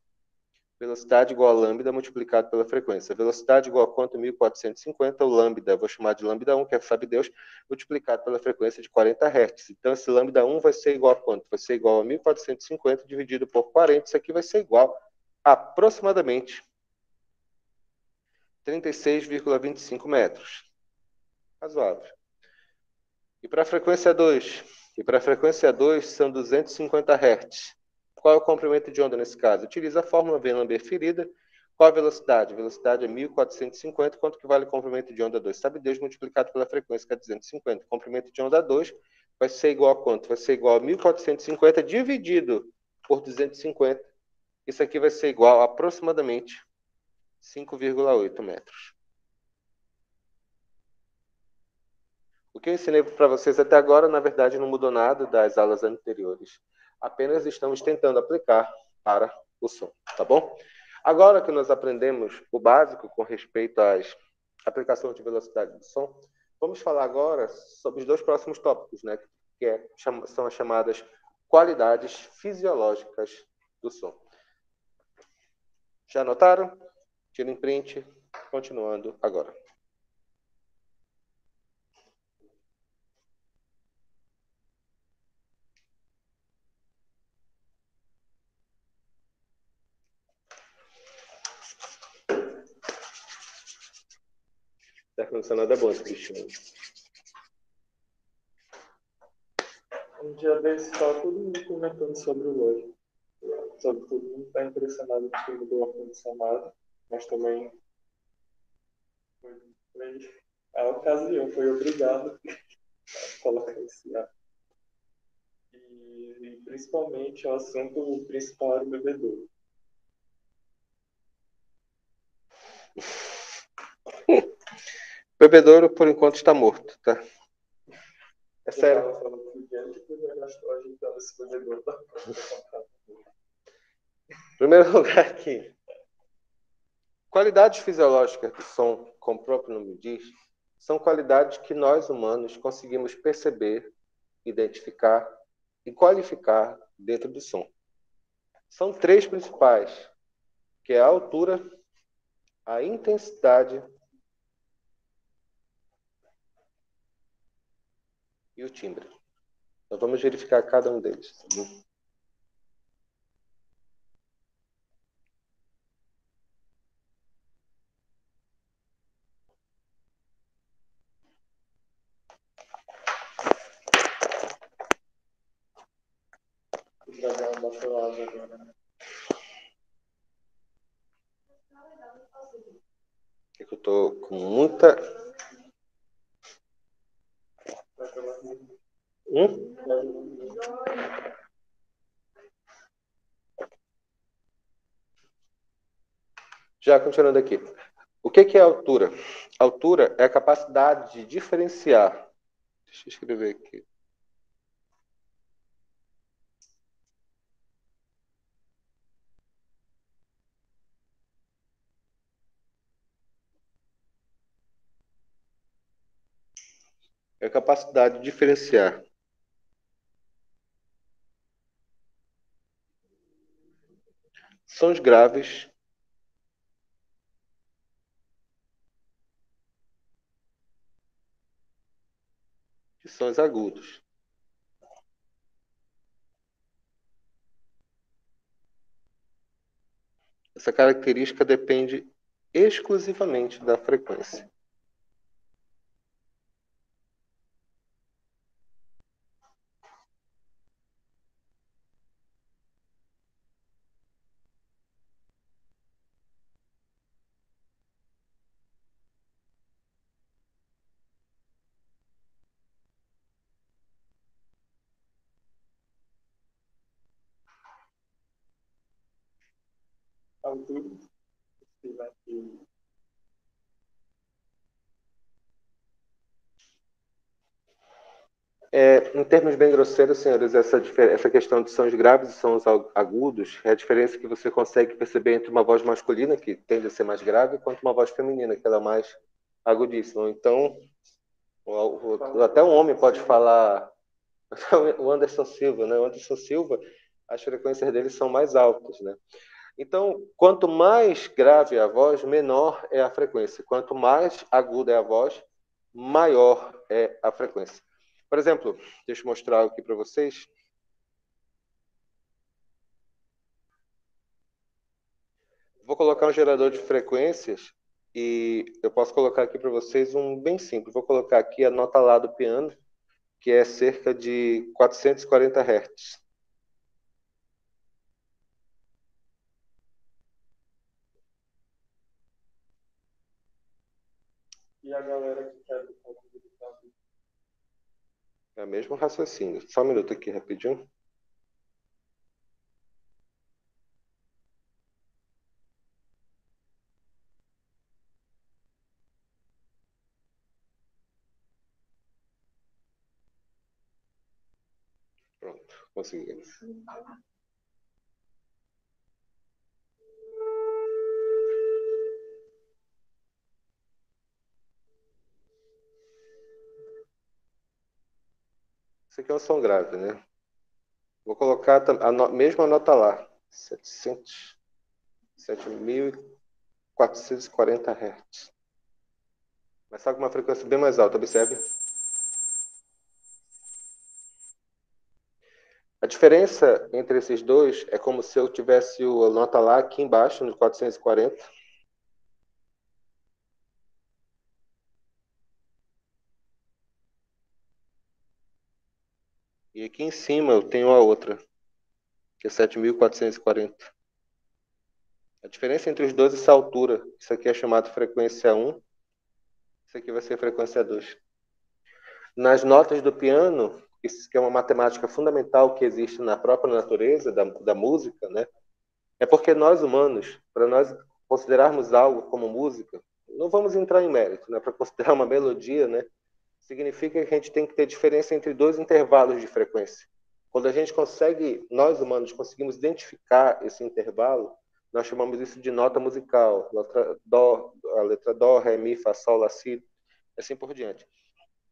Velocidade igual a lambda multiplicado pela frequência. Velocidade igual a quanto? 1450, o lambda, vou chamar de lambda 1, que é sabe Deus, multiplicado pela frequência de 40 Hz. Então, esse lambda 1 vai ser igual a quanto? Vai ser igual a 1450 dividido por 40, isso aqui vai ser igual a aproximadamente 36,25 metros. Razoável. E para a frequência 2? E para a frequência 2 são 250 Hz. Qual é o comprimento de onda nesse caso? Utiliza a fórmula Wien-Lambert ferida. Qual a velocidade? A velocidade é 1450. Quanto que vale o comprimento de onda 2? Sabe Deus multiplicado pela frequência, que é 250. O comprimento de onda 2 vai ser igual a quanto? Vai ser igual a 1450 dividido por 250. Isso aqui vai ser igual a aproximadamente 5,8 metros. O que eu ensinei para vocês até agora, na verdade, não mudou nada das aulas anteriores. Apenas estamos tentando aplicar para o som, tá bom? Agora que nós aprendemos o básico com respeito às aplicações de velocidade do som, vamos falar agora sobre os dois próximos tópicos, né? São as chamadas qualidades fisiológicas do som. Já anotaram? Tirem print. Continuando agora. Tá acontecendo nada bom esse bichinho. Um dia desse estava todo mundo comentando sobre o loja. Sobre todo mundo está impressionado com o filme do ar-condicionado, mas também foi a ocasião, foi obrigado a colocar esse ar. E principalmente o assunto principal era o bebedouro. O bebedouro, por enquanto, está morto, tá? É sério. Eu estava falando com o Diante, depois eu já estou ajeitando esse bebedouro. Em primeiro lugar aqui, qualidades fisiológicas do som, como o próprio nome diz, são qualidades que nós humanos conseguimos perceber, identificar e qualificar dentro do som. São três principais, que é a altura, a intensidade e o timbre. Então vamos verificar cada um deles. Tá bom? O dragão bateu asa agora, né? É que eu tô com muita... Já continuando aqui. O que é altura? Altura é a capacidade de diferenciar. Deixa eu escrever aqui. É a capacidade de diferenciar sons graves de sons agudos. Essa característica depende exclusivamente da frequência. Altura, se vai ter Em termos bem grosseiros, senhores, essa questão de sons graves e sons agudos é a diferença que você consegue perceber entre uma voz masculina, que tende a ser mais grave, quanto uma voz feminina, que ela é mais agudíssima. Então, até um homem pode falar. O Anderson Silva, né? O Anderson Silva, as frequências dele são mais altas, né? Então, quanto mais grave é a voz, menor é a frequência. Quanto mais aguda é a voz, maior é a frequência. Por exemplo, deixa eu mostrar aqui para vocês. Vou colocar um gerador de frequências e eu posso colocar aqui para vocês um bem simples. Vou colocar aqui a nota lá do piano, que é cerca de 440 Hz. e a galera que quer do ponto de vista É o mesmo raciocínio. Só um minuto aqui, rapidinho. Pronto, consegui. Isso aqui é um som grave, né? Vou colocar a mesma nota lá. 7.440 Hz. Mas só com uma frequência bem mais alta, observe. A diferença entre esses dois é como se eu tivesse a nota lá aqui embaixo, no 440. E aqui em cima eu tenho a outra, que é 7.440. A diferença entre os dois é essa altura. Isso aqui é chamado frequência 1, isso aqui vai ser frequência 2. Nas notas do piano, isso que é uma matemática fundamental que existe na própria natureza da música, né? É porque nós humanos, para nós considerarmos algo como música, não vamos entrar em mérito, né? Para considerar uma melodia, né? Significa que a gente tem que ter diferença entre dois intervalos de frequência. Quando a gente consegue, nós humanos conseguimos identificar esse intervalo, nós chamamos isso de nota musical, a letra dó, ré, mi, fá, sol, lá, si, assim por diante.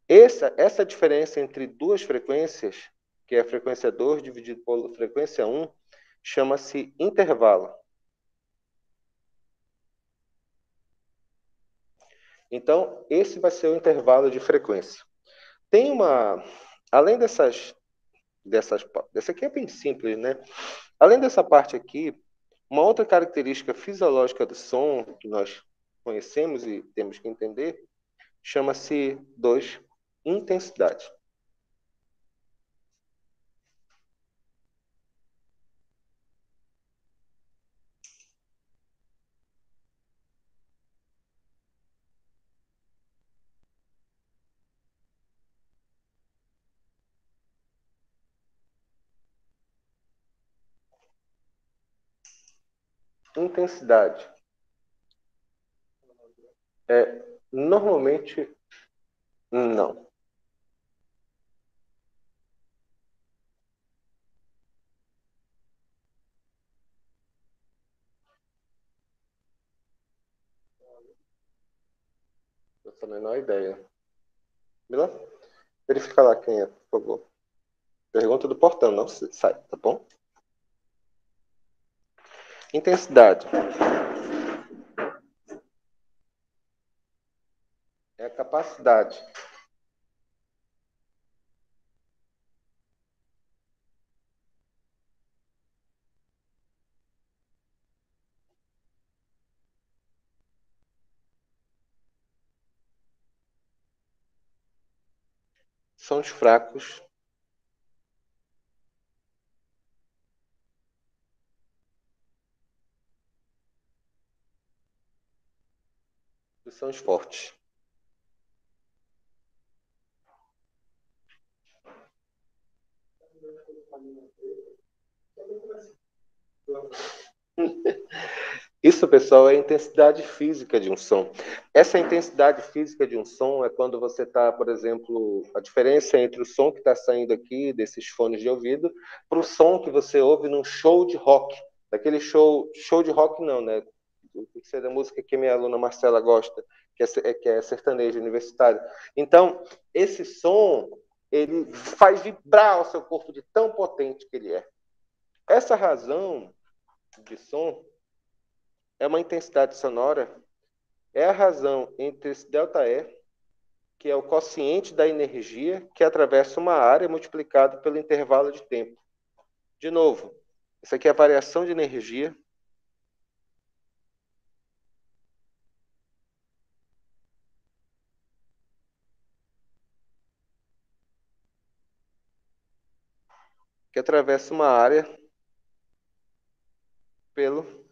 Essa diferença entre duas frequências, que é a frequência 2 dividido por frequência 1, chama-se intervalo. Então, esse vai ser o intervalo de frequência. Tem uma. Além dessa aqui é bem simples, né? Além dessa parte aqui, uma outra característica fisiológica do som que nós conhecemos e temos que entender chama-se 2, intensidade. Intensidade é normalmente não. Eu tenho a menor ideia. Mila, verifica lá quem é, por favor. Pergunta do portão, não sai, tá bom? Intensidade é a capacidade sons fracos, e sons fortes. Isso, pessoal, é a intensidade física de um som. Essa intensidade física de um som é quando você está, por exemplo, a diferença entre o som que está saindo aqui desses fones de ouvido para o som que você ouve num show de rock. Daquele show de rock não, né? Tem que ser da música que minha aluna Marcela gosta, que é sertanejo universitário. Então, esse som, ele faz vibrar o seu corpo de tão potente que ele é. Essa razão de som é uma intensidade sonora, é a razão entre esse ΔE, que é o quociente da energia que atravessa uma área multiplicado pelo intervalo de tempo. De novo, isso aqui é a variação de energia que atravessa uma área pelo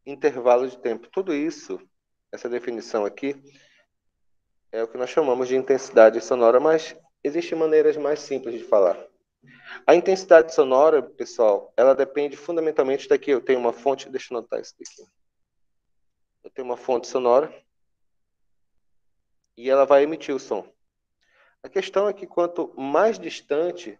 intervalo de tempo. Tudo isso, essa definição aqui, é o que nós chamamos de intensidade sonora, mas existem maneiras mais simples de falar. A intensidade sonora, pessoal, ela depende fundamentalmente daqui. Eu tenho uma fonte, deixa eu anotar isso daqui. Eu tenho uma fonte sonora e ela vai emitir o som. A questão é que quanto mais distante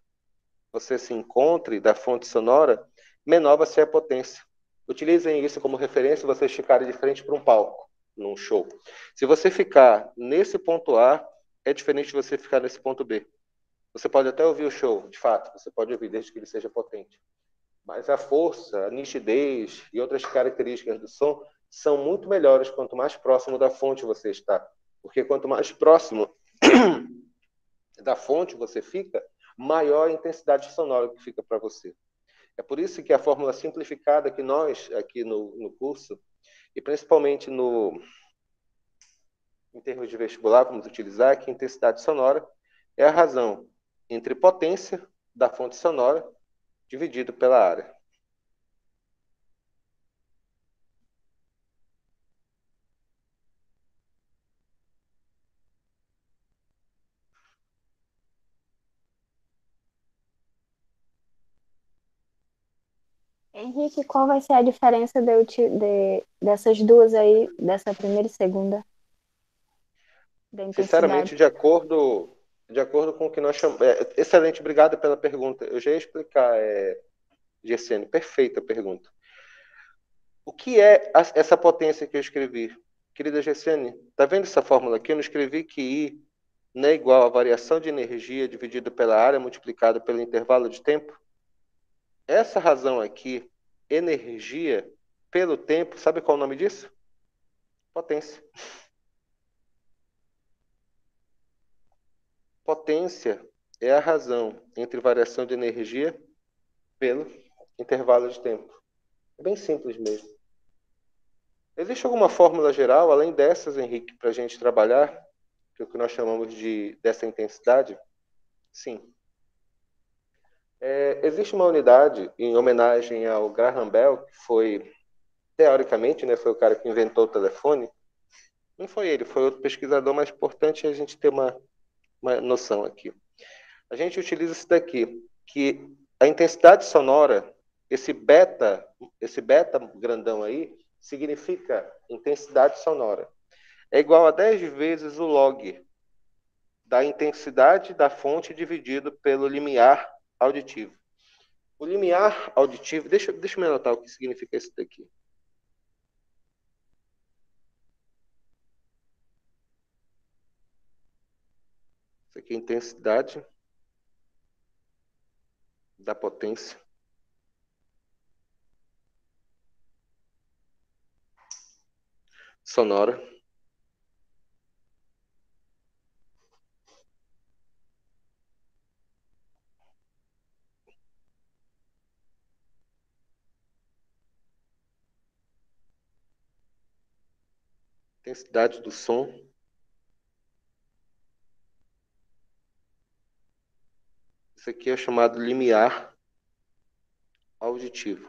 você se encontre da fonte sonora, menor vai ser a potência. Utilizem isso como referência vocês ficarem de frente para um palco, num show. Se você ficar nesse ponto A, é diferente de você ficar nesse ponto B. Você pode até ouvir o show, de fato, você pode ouvir desde que ele seja potente. Mas a força, a nitidez e outras características do som são muito melhores quanto mais próximo da fonte você está. Porque quanto mais próximo da fonte você fica, maior a intensidade sonora que fica para você. É por isso que a fórmula simplificada que nós, aqui no curso, e principalmente em termos de vestibular, vamos utilizar, é que a intensidade sonora é a razão entre potência da fonte sonora dividido pela área. Henrique, qual vai ser a diferença dessas duas aí, dessa primeira e segunda, da intensidade? Sinceramente, de acordo com o que nós chamamos. Excelente, obrigado pela pergunta. Eu já ia explicar, Gessene, perfeita pergunta. O que é essa potência que eu escrevi? Querida Gessene, está vendo essa fórmula aqui? Eu não escrevi que I, né, igual a variação de energia dividido pela área multiplicado pelo intervalo de tempo? Essa razão aqui, energia pelo tempo, sabe qual é o nome disso? Potência. Potência é a razão entre variação de energia pelo intervalo de tempo. É bem simples mesmo. Existe alguma fórmula geral, além dessas, Henrique, para a gente trabalhar, que é o que nós chamamos dessa intensidade? Sim. Existe uma unidade em homenagem ao Graham Bell, que foi, teoricamente, né, foi o cara que inventou o telefone. Não foi ele, foi outro pesquisador, mas importante a gente ter uma noção aqui. A gente utiliza isso daqui, que a intensidade sonora, esse beta grandão aí, significa intensidade sonora. É igual a 10 vezes o log da intensidade da fonte dividido pelo limiar auditivo. O limiar auditivo, deixa eu me anotar o que significa isso daqui. Isso aqui é a intensidade da potência sonora intensidade do som Isso aqui é chamado limiar auditivo.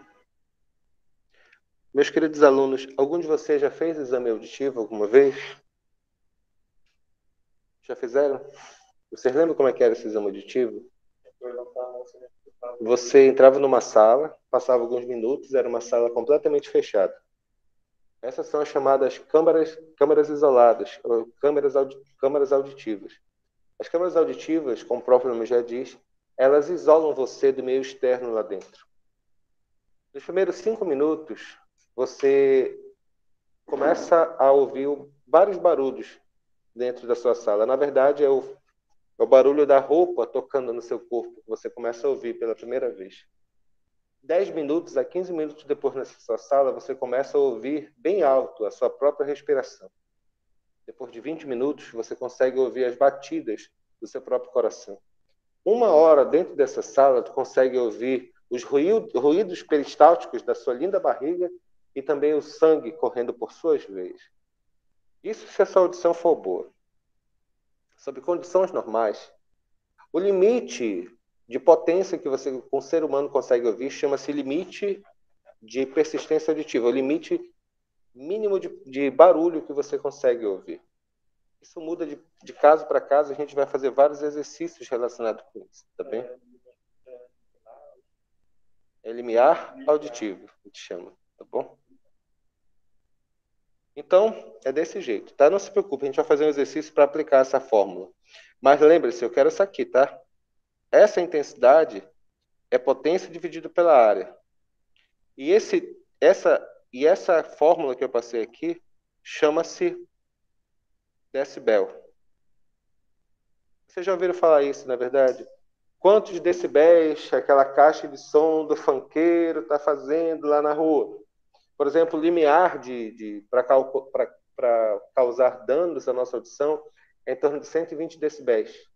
Meus queridos alunos, algum de vocês já fez exame auditivo alguma vez? Já fizeram? Vocês lembram como é que era esse exame auditivo? Você entrava numa sala, passava alguns minutos, era uma sala completamente fechada. Essas são as chamadas câmaras isoladas, ou câmaras auditivas. As câmaras auditivas, como o próprio nome já diz, elas isolam você do meio externo lá dentro. Nos primeiros 5 minutos, você começa a ouvir vários barulhos dentro da sua sala. Na verdade, é o barulho da roupa tocando no seu corpo que você começa a ouvir pela primeira vez. 10 minutos a 15 minutos depois nessa sua sala, você começa a ouvir bem alto a sua própria respiração. Depois de 20 minutos, você consegue ouvir as batidas do seu próprio coração. 1 hora dentro dessa sala, tu consegue ouvir os ruídos peristálticos da sua linda barriga e também o sangue correndo por suas veias. Isso se a sua audição for boa. Sob condições normais, o limite de potência que um ser humano consegue ouvir chama-se limite de persistência auditiva, o limite mínimo de barulho que você consegue ouvir. Isso muda de caso para caso, a gente vai fazer vários exercícios relacionados com isso, tá bem? É limiar auditivo, a gente chama, tá bom? Então, é desse jeito, tá? Não se preocupe, a gente vai fazer um exercício para aplicar essa fórmula. Mas lembre-se, eu quero essa aqui, tá? Essa intensidade é potência dividida pela área. E essa fórmula que eu passei aqui chama-se decibel. Vocês já ouviram falar isso, na verdade? Quantos decibéis aquela caixa de som do funkeiro está fazendo lá na rua? Por exemplo, limiar para causar danos à nossa audição é em torno de 120 decibéis.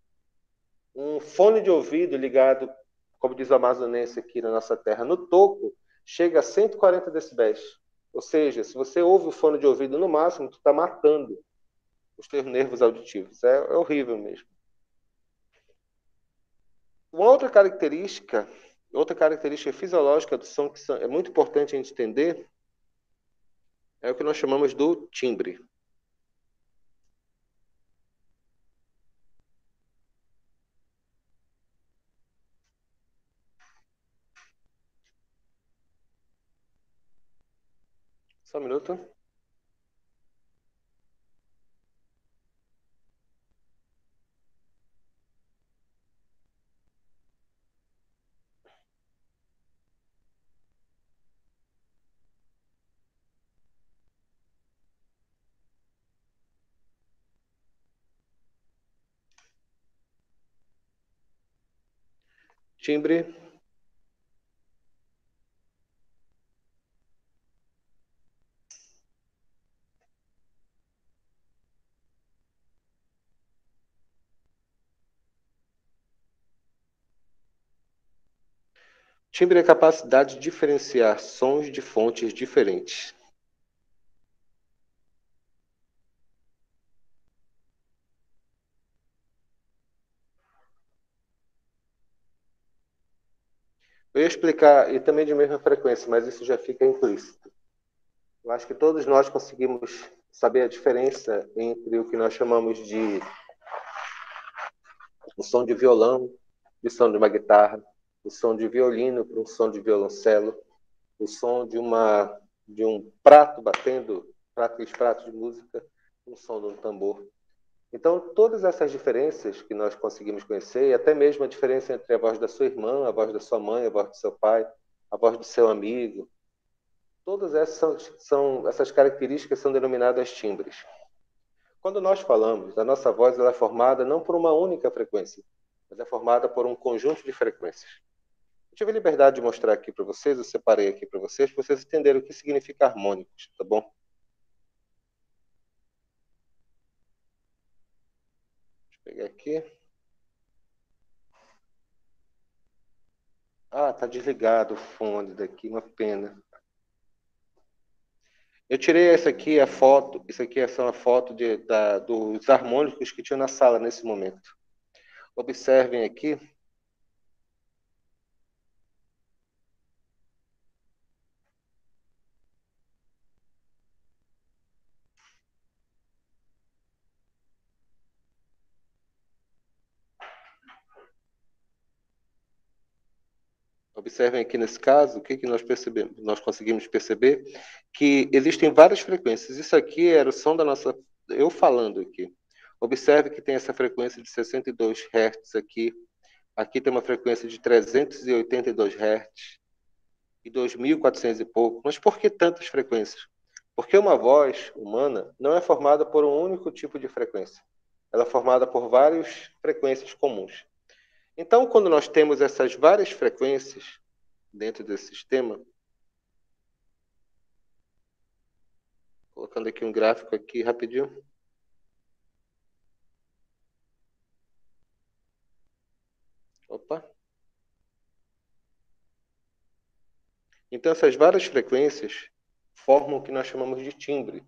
Um fone de ouvido ligado, como diz o amazonense aqui na nossa terra, no toco, chega a 140 decibéis. Ou seja, se você ouve o fone de ouvido no máximo, tu está matando os teus nervos auditivos. É horrível mesmo. Uma outra característica fisiológica do som que é muito importante a gente entender é o que nós chamamos do timbre. Só um minuto. Timbre. Timbre é a capacidade de diferenciar sons de fontes diferentes. Eu ia explicar, e também de mesma frequência, mas isso já fica implícito. Eu acho que todos nós conseguimos saber a diferença entre o que nós chamamos de o som de violão, o som de uma guitarra, o som de violino para um som de violoncelo, o som de um prato batendo, aqueles pratos de música, o som de um tambor. Então, todas essas diferenças que nós conseguimos conhecer, e até mesmo a diferença entre a voz da sua irmã, a voz da sua mãe, a voz do seu pai, a voz do seu amigo, todas essas características são denominadas timbres. Quando nós falamos, a nossa voz ela é formada não por uma única frequência, mas é formada por um conjunto de frequências. Eu tive a liberdade de mostrar aqui para vocês, eu separei aqui para vocês entenderem o que significa harmônicos, tá bom? Deixa eu pegar aqui. Ah, tá desligado o fone daqui, uma pena. Eu tirei essa aqui, a foto, isso aqui é só uma foto dos harmônicos que tinha na sala nesse momento. Observem aqui Observem aqui nesse caso, o que nós percebemos? Nós conseguimos perceber que existem várias frequências. Isso aqui era o som da nossa... Eu falando aqui. Observe que tem essa frequência de 62 Hz aqui. Aqui tem uma frequência de 382 Hz e 2.400 e pouco. Mas por que tantas frequências? Porque uma voz humana não é formada por um único tipo de frequência. Ela é formada por várias frequências comuns. Então, quando nós temos essas várias frequências dentro desse sistema, colocando aqui um gráfico aqui rapidinho. Opa. Então, essas várias frequências formam o que nós chamamos de timbre.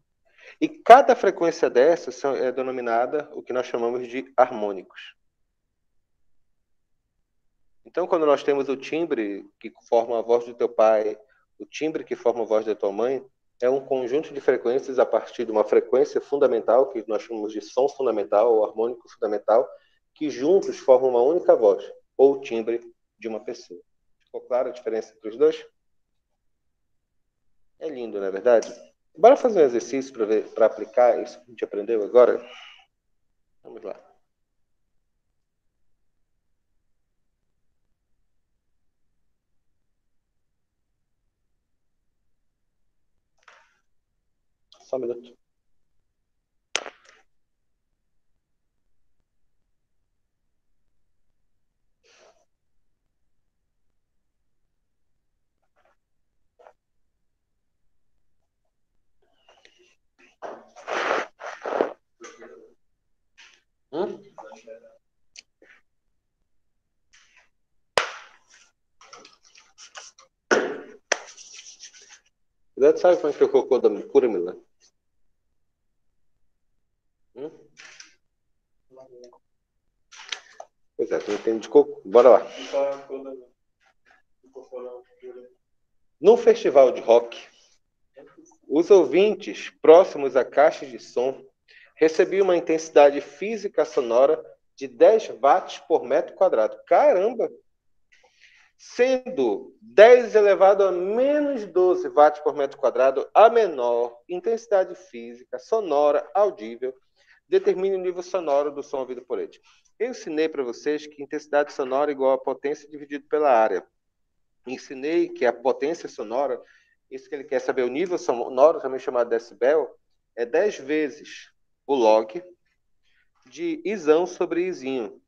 E cada frequência dessas é denominada o que nós chamamos de harmônicos. Então, quando nós temos o timbre que forma a voz do teu pai, o timbre que forma a voz da tua mãe, é um conjunto de frequências a partir de uma frequência fundamental, que nós chamamos de som fundamental ou harmônico fundamental, que juntos formam uma única voz, ou timbre de uma pessoa. Ficou clara a diferença entre os dois? É lindo, não é verdade? Bora fazer um exercício para aplicar isso que a gente aprendeu agora? Vamos lá. Só um minuto. Você sabe como é que é o cocô da pura Milã? Pois é, tu não entende de cocô. Bora lá. Num festival de rock, os ouvintes próximos a caixas de som recebiam uma intensidade física sonora de 10 watts por metro quadrado. Caramba! Sendo 10 elevado a menos 12 watts por metro quadrado a menor intensidade física sonora audível determina o nível sonoro do som ouvido por eles. Eu ensinei para vocês que intensidade sonora é igual a potência dividido pela área. Ensinei que a potência sonora, isso que ele quer saber, o nível sonoro, também chamado decibel, é 10 vezes o log de Isão sobre Izinho,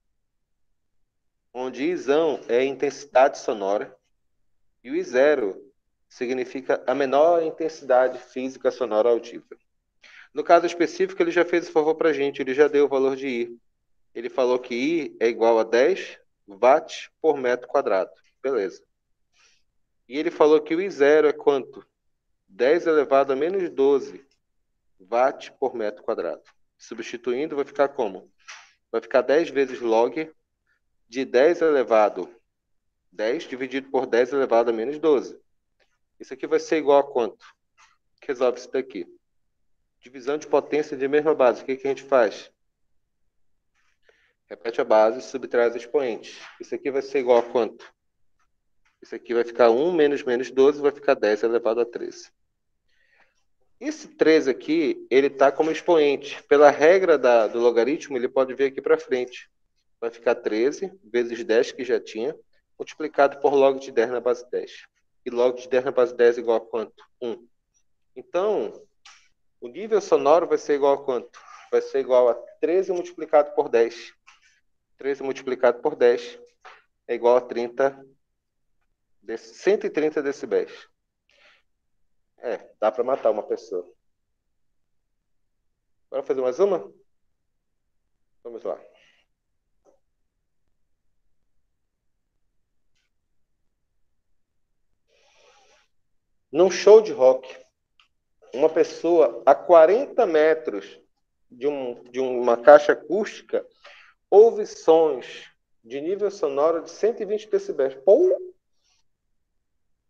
onde Isão é a intensidade sonora e o I0 significa a menor intensidade física sonora audível. No caso específico, ele já fez esse favor para a gente, ele já deu o valor de I. Ele falou que I é igual a 10 watts por metro quadrado. Beleza. E ele falou que o I0 é quanto? 10 elevado a menos 12 watts por metro quadrado. Substituindo, vai ficar como? Vai ficar 10 vezes log de 10 elevado 10 dividido por 10 elevado a menos 12. Isso aqui vai ser igual a quanto? Resolve isso daqui. Divisão de potência de mesma base. O que a gente faz? Repete a base e subtrai os expoentes. Isso aqui vai ser igual a quanto? Isso aqui vai ficar 1 menos 12, vai ficar 10 elevado a 13. Esse 13 aqui, ele está como expoente. Pela regra do logaritmo, ele pode vir aqui para frente. Vai ficar 13 vezes 10, que já tinha, multiplicado por log de 10 na base 10. E log de 10 na base 10 é igual a quanto? 1. Então, o nível sonoro vai ser igual a quanto? Vai ser igual a 13 multiplicado por 10. 13 multiplicado por 10 é igual a 130 decibéis. Dá para matar uma pessoa. Bora fazer mais uma? Vamos lá. Num show de rock, uma pessoa a 40 metros de uma caixa acústica ouve sons de nível sonoro de 120 decibéis. Pô!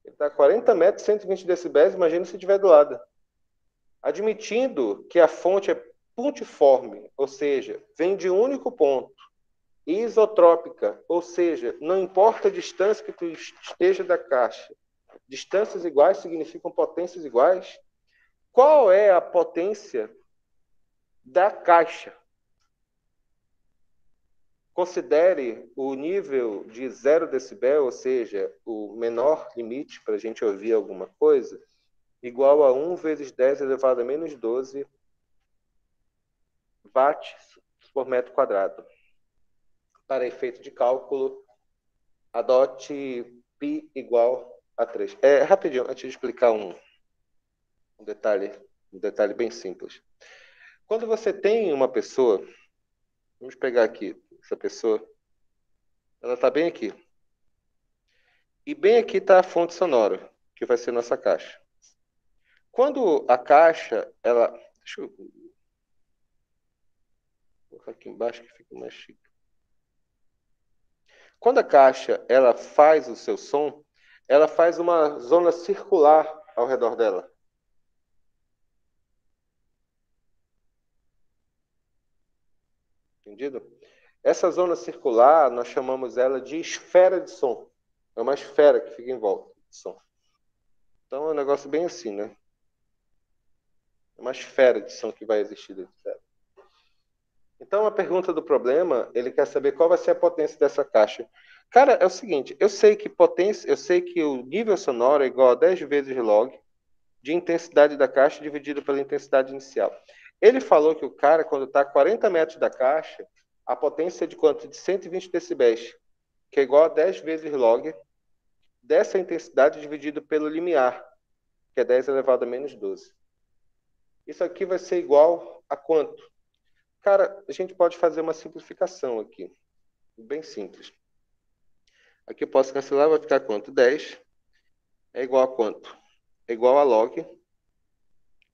Ele está a 40 metros, 120 decibéis, imagina se estiver do lado. Admitindo que a fonte é pontiforme, ou seja, vem de um único ponto, isotrópica, ou seja, não importa a distância que tu esteja da caixa, distâncias iguais significam potências iguais. Qual é a potência da caixa? Considere o nível de 0 decibel, ou seja, o menor limite para a gente ouvir alguma coisa, igual a 1 vezes 10 elevado a menos 12 watts por metro quadrado. Para efeito de cálculo, adote π igual a 3. Rapidinho, antes de explicar um detalhe bem simples. Quando você tem uma pessoa, vamos pegar aqui, essa pessoa, ela está bem aqui. E bem aqui está a fonte sonora, que vai ser nossa caixa. Quando a caixa, ela... Deixa eu colocar aqui embaixo que fica mais chique. Quando a caixa ela faz o seu som, ela faz uma zona circular ao redor dela. Entendido? Essa zona circular, nós chamamos ela de esfera de som. É uma esfera que fica em volta do som. Então é um negócio bem assim, né? É uma esfera de som que vai existir dentro dela. Então a pergunta do problema, ele quer saber qual vai ser a potência dessa caixa. Cara, é o seguinte, eu sei que o nível sonoro é igual a 10 vezes log de intensidade da caixa dividido pela intensidade inicial. Ele falou que o cara, quando está a 40 metros da caixa, a potência é de quanto? De 120 decibéis, que é igual a 10 vezes log dessa intensidade dividido pelo limiar, que é 10 elevado a menos 12. Isso aqui vai ser igual a quanto? Cara, a gente pode fazer uma simplificação aqui, bem simples. Aqui eu posso cancelar, vai ficar quanto? 10 é igual a quanto? É igual a log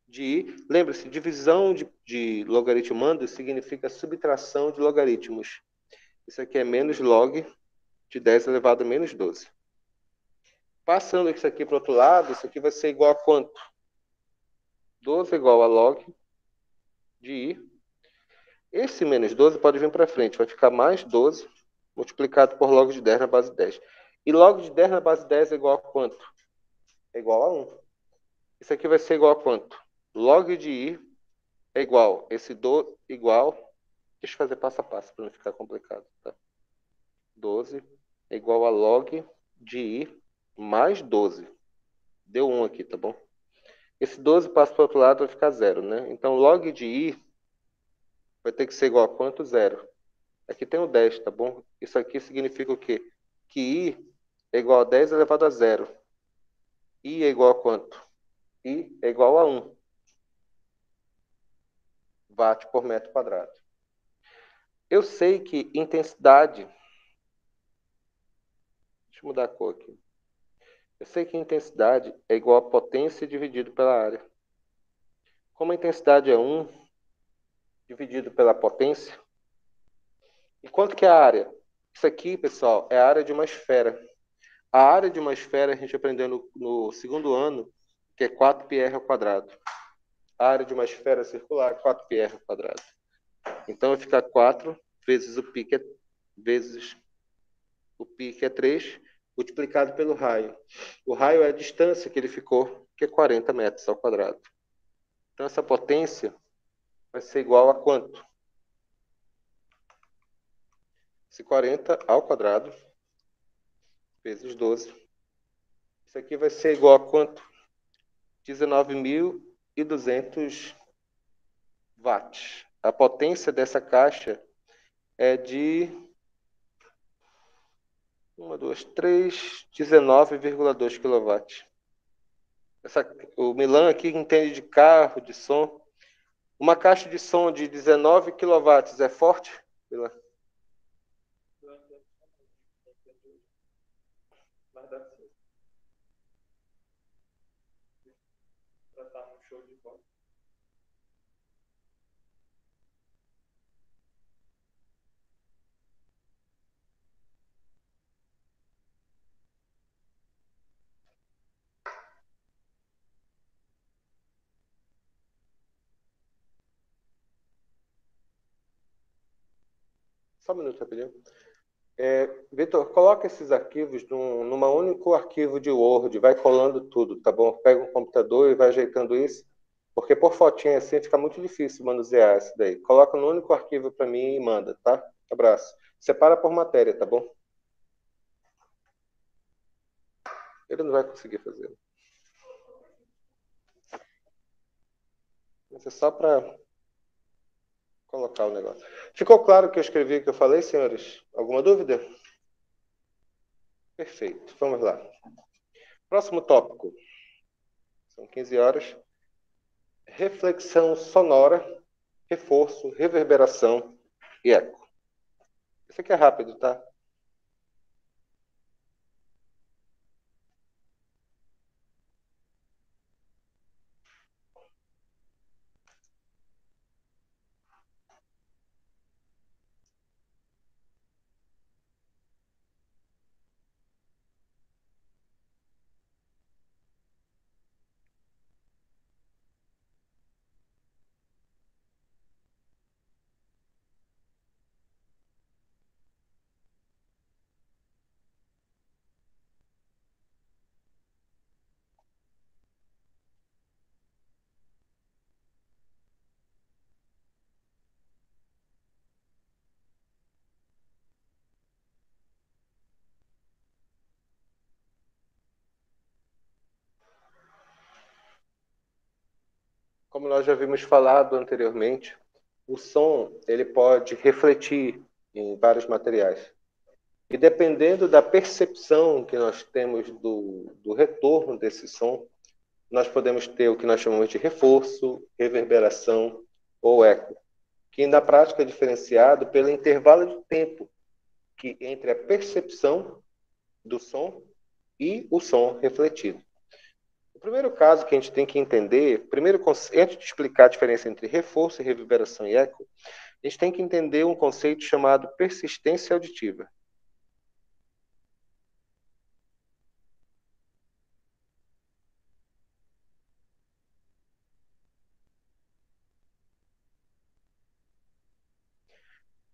de I. Lembra-se, divisão de logaritmando significa subtração de logaritmos. Isso aqui é menos log de 10 elevado a menos 12. Passando isso aqui para o outro lado, isso aqui vai ser igual a quanto? 12 igual a log de I. Esse menos 12 pode vir para frente, vai ficar mais 12 multiplicado por log de 10 na base 10. E log de 10 na base 10 é igual a quanto? É igual a 1. Isso aqui vai ser igual a quanto? Log de I é igual, esse do igual, deixa eu fazer passo a passo para não ficar complicado, tá? 12 é igual a log de I mais 12. Deu 1 aqui, tá bom? Esse 12 passa para o outro lado, vai ficar 0, né? Então, log de I vai ter que ser igual a quanto? 0. Aqui tem o 10, tá bom? Isso aqui significa o quê? Que I é igual a 10 elevado a 0. I é igual a quanto? I é igual a 1 watt por metro quadrado. Eu sei que intensidade... Deixa eu mudar a cor aqui. Eu sei que intensidade é igual a potência dividido pela área. Como a intensidade é 1 dividido pela potência, e quanto que é a área? Isso aqui, pessoal, é a área de uma esfera. A área de uma esfera a gente aprendeu no segundo ano, que é 4πr ao quadrado. A área de uma esfera circular é 4πr ao quadrado. Então vai ficar 4 vezes o π, que é 3, multiplicado pelo raio. O raio é a distância que ele ficou, que é 40 metros ao quadrado. Então essa potência vai ser igual a quanto? Esse 40 ao quadrado vezes 12. Isso aqui vai ser igual a quanto? 19.200 watts. A potência dessa caixa é de 19,2 kW. O Milan aqui entende de carro, de som. Uma caixa de som de 19 kW é forte, Milan? Só um minuto, rapidinho. Vitor, coloca esses arquivos num único arquivo de Word, vai colando tudo, tá bom? Pega um computador e vai ajeitando isso, porque por fotinha assim fica muito difícil manusear isso daí. Coloca no único arquivo para mim e manda, tá? Abraço. Separa por matéria, tá bom? Ele não vai conseguir fazer. Mas é só para colocar o negócio. Ficou claro o que eu escrevi, o que eu falei, senhores? Alguma dúvida? Perfeito. Vamos lá. Próximo tópico. São 15 horas. Reflexão sonora, reforço, reverberação e eco. Isso aqui é rápido, tá? Como nós já vimos falado anteriormente, o som ele pode refletir em vários materiais. E dependendo da percepção que nós temos do retorno desse som, nós podemos ter o que nós chamamos de reforço, reverberação ou eco, que na prática é diferenciado pelo intervalo de tempo que entre a percepção do som e o som refletido. O primeiro caso que a gente tem que entender, antes de explicar a diferença entre reforço, reverberação e eco, a gente tem que entender um conceito chamado persistência auditiva.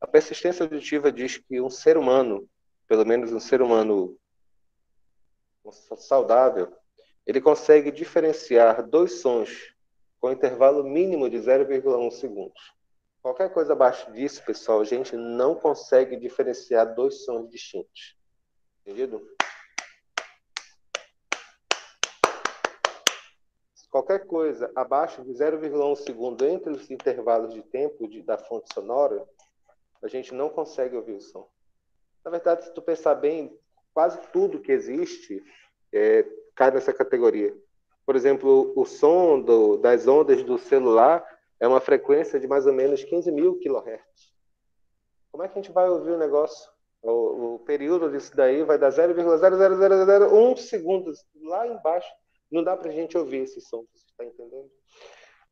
A persistência auditiva diz que um ser humano, pelo menos um ser humano saudável, ele consegue diferenciar dois sons com intervalo mínimo de 0,1 segundos. Qualquer coisa abaixo disso, pessoal, a gente não consegue diferenciar dois sons distintos. Entendido? Qualquer coisa abaixo de 0,1 segundo entre os intervalos de tempo da fonte sonora, a gente não consegue ouvir o som. Na verdade, se tu pensar bem, quase tudo que existe cai nessa categoria. Por exemplo, o som das ondas do celular é uma frequência de mais ou menos 15.000 kHz. Como é que a gente vai ouvir o negócio? O período disso daí vai dar 0,00001 segundos lá embaixo. Não dá para a gente ouvir esse som, você está entendendo?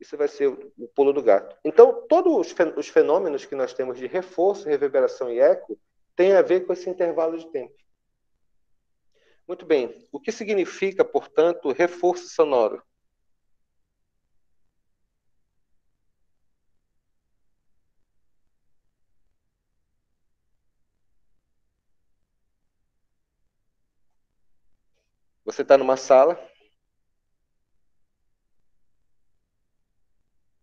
Isso vai ser o pulo do gato. Então, todos os fenômenos que nós temos de reforço, reverberação e eco têm a ver com esse intervalo de tempo. Muito bem. O que significa, portanto, reforço sonoro? Você está numa sala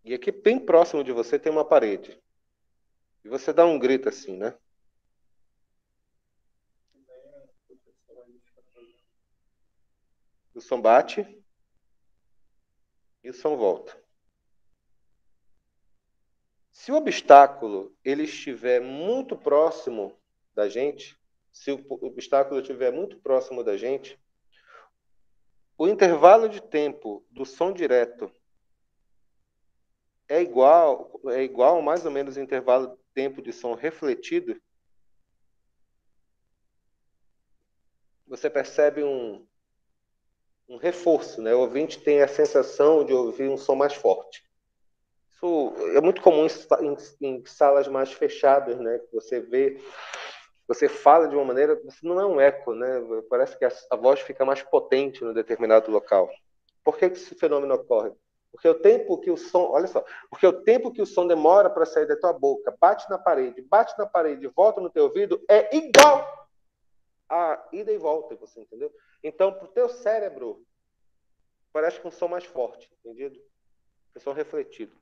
e aqui bem próximo de você tem uma parede. E você dá um grito assim, né? O som bate e o som volta. Se o obstáculo ele estiver muito próximo da gente, se o obstáculo estiver muito próximo da gente, o intervalo de tempo do som direto é igual mais ou menos ao intervalo de tempo de som refletido. Você percebe um reforço, né? O ouvinte tem a sensação de ouvir um som mais forte. Isso é muito comum em salas mais fechadas, né? Você fala de uma maneira, não é um eco, né? Parece que a voz fica mais potente no determinado local. Por que esse fenômeno ocorre? Porque o tempo que o som, olha só, porque o tempo que o som demora para sair da tua boca, bate na parede, volta no teu ouvido, é igual a ida e volta, você entendeu? Então, para o teu cérebro, parece que um som mais forte, entendido? Um som refletido.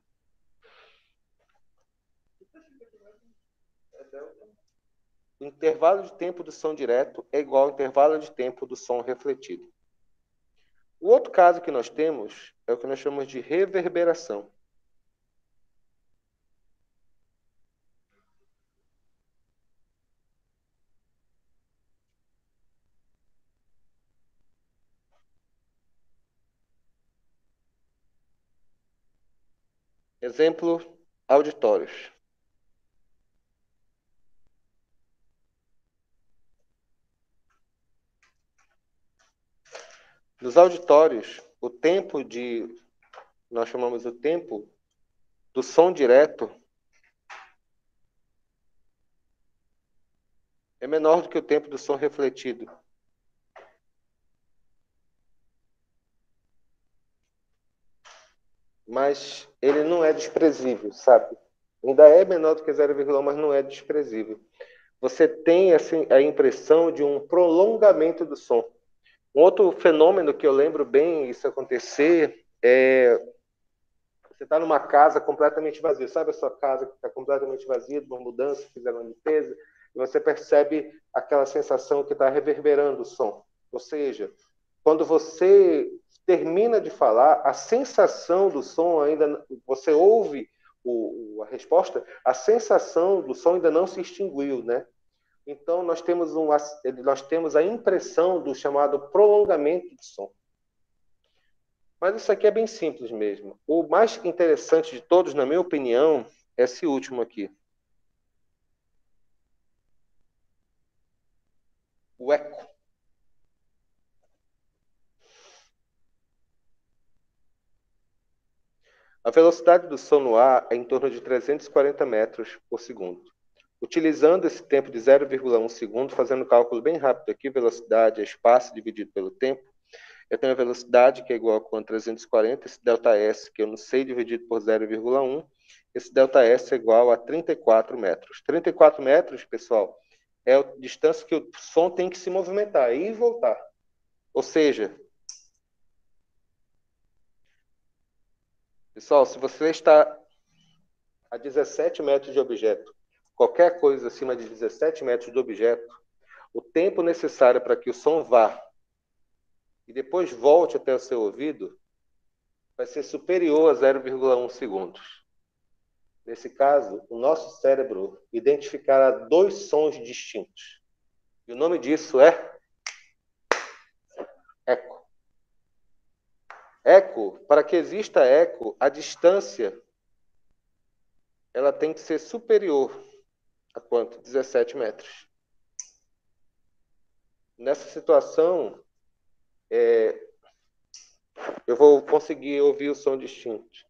O intervalo de tempo do som direto é igual ao intervalo de tempo do som refletido. O outro caso que nós temos é o que nós chamamos de reverberação. Exemplo, auditórios. Nos auditórios, o tempo de, nós chamamos o tempo do som direto é menor do que o tempo do som refletido. Mas ele não é desprezível, sabe? Ainda é menor do que 0,1, mas não é desprezível. Você tem assim, a impressão de um prolongamento do som. Um outro fenômeno que eu lembro bem isso acontecer é você está numa casa completamente vazia. Sabe a sua casa que está completamente vazia, de uma mudança, fizeram uma limpeza, e você percebe aquela sensação que está reverberando o som. Ou seja, quando você termina de falar, a sensação do som ainda... Você ouve a resposta, a sensação do som ainda não se extinguiu, né? Então, nós temos a impressão do chamado prolongamento do som. Mas isso aqui é bem simples mesmo. O mais interessante de todos, na minha opinião, é esse último aqui. O eco. A velocidade do som no ar é em torno de 340 metros por segundo. Utilizando esse tempo de 0,1 segundo, fazendo um cálculo bem rápido aqui, velocidade é espaço dividido pelo tempo, eu tenho a velocidade que é igual a 340, esse ΔS que eu não sei dividido por 0,1, esse ΔS é igual a 34 metros. 34 metros, pessoal, é a distância que o som tem que se movimentar, ir e voltar. Ou seja, pessoal, se você está a 17 metros de objeto, qualquer coisa acima de 17 metros do objeto, o tempo necessário para que o som vá e depois volte até o seu ouvido vai ser superior a 0,1 segundos. Nesse caso, o nosso cérebro identificará dois sons distintos. E o nome disso é eco. Eco, para que exista eco, a distância ela tem que ser superior a quanto? 17 metros. Nessa situação, eu vou conseguir ouvir o som distinto.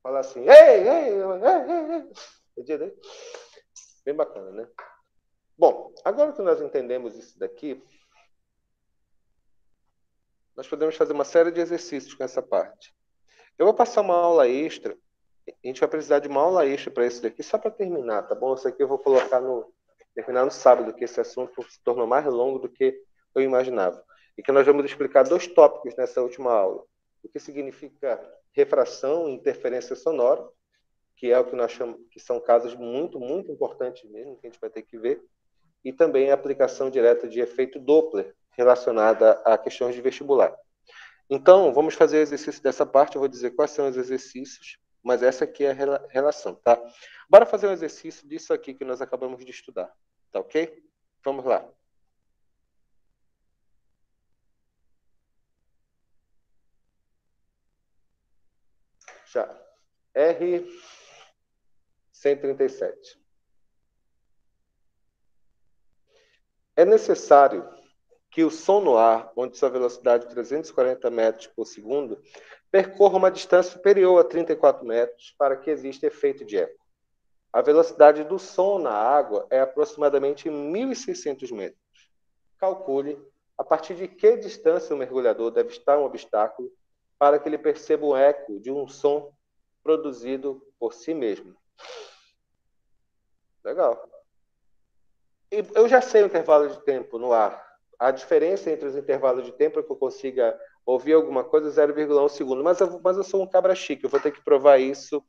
Falar assim, ei, ei, ei, ei. Bem bacana, né? Bom, agora que nós entendemos isso daqui, nós podemos fazer uma série de exercícios com essa parte. Eu vou passar uma aula extra, a gente vai precisar de uma aula extra para isso daqui, só para terminar, tá bom? Isso aqui eu vou terminar no sábado, que esse assunto se tornou mais longo do que eu imaginava. E que nós vamos explicar dois tópicos nessa última aula. O que significa refração e interferência sonora, que é o que nós chamamos, que são casos muito, muito importantes mesmo, que a gente vai ter que ver, e também a aplicação direta de efeito Doppler, relacionada a questões de vestibular. Então, vamos fazer o exercício dessa parte, eu vou dizer quais são os exercícios, mas essa aqui é a relação, tá? Bora fazer um exercício disso aqui que nós acabamos de estudar, tá ok? Vamos lá. Já. R137. É necessário que o som no ar, onde sua velocidade é 340 metros por segundo, percorra uma distância superior a 34 metros para que exista efeito de eco. A velocidade do som na água é aproximadamente 1.600 metros. Calcule A partir de que distância o mergulhador deve estar um obstáculo para que ele perceba o eco de um som produzido por si mesmo? Legal. E eu já sei o intervalo de tempo no ar. A diferença entre os intervalos de tempo é que eu consiga ouvir alguma coisa 0,1 segundo. Mas eu sou um cabra chique, eu vou ter que provar isso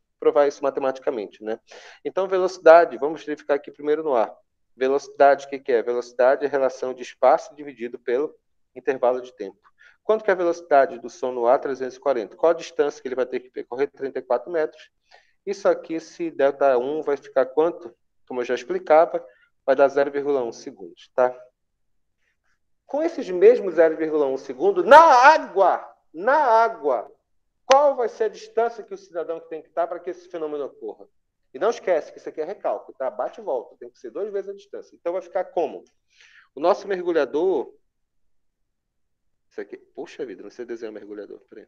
matematicamente, né? Então, velocidade, vamos verificar aqui primeiro no ar. Velocidade, o que é? Velocidade é a relação de espaço dividido pelo intervalo de tempo. Quanto que é a velocidade do som no ar? 340. Qual a distância que ele vai ter que percorrer? 34 metros. Isso aqui, se ΔI vai ficar quanto? Como eu já explicava, vai dar 0,1 segundos, tá? Com esses mesmos 0,1 segundo, na água, qual vai ser a distância que o cidadão tem que estar para que esse fenômeno ocorra? E não esquece que isso aqui é recálculo, tá? Bate e volta, tem que ser 2 vezes a distância. Então vai ficar como? O nosso mergulhador... Isso aqui... Puxa vida, não sei desenhar o mergulhador, peraí.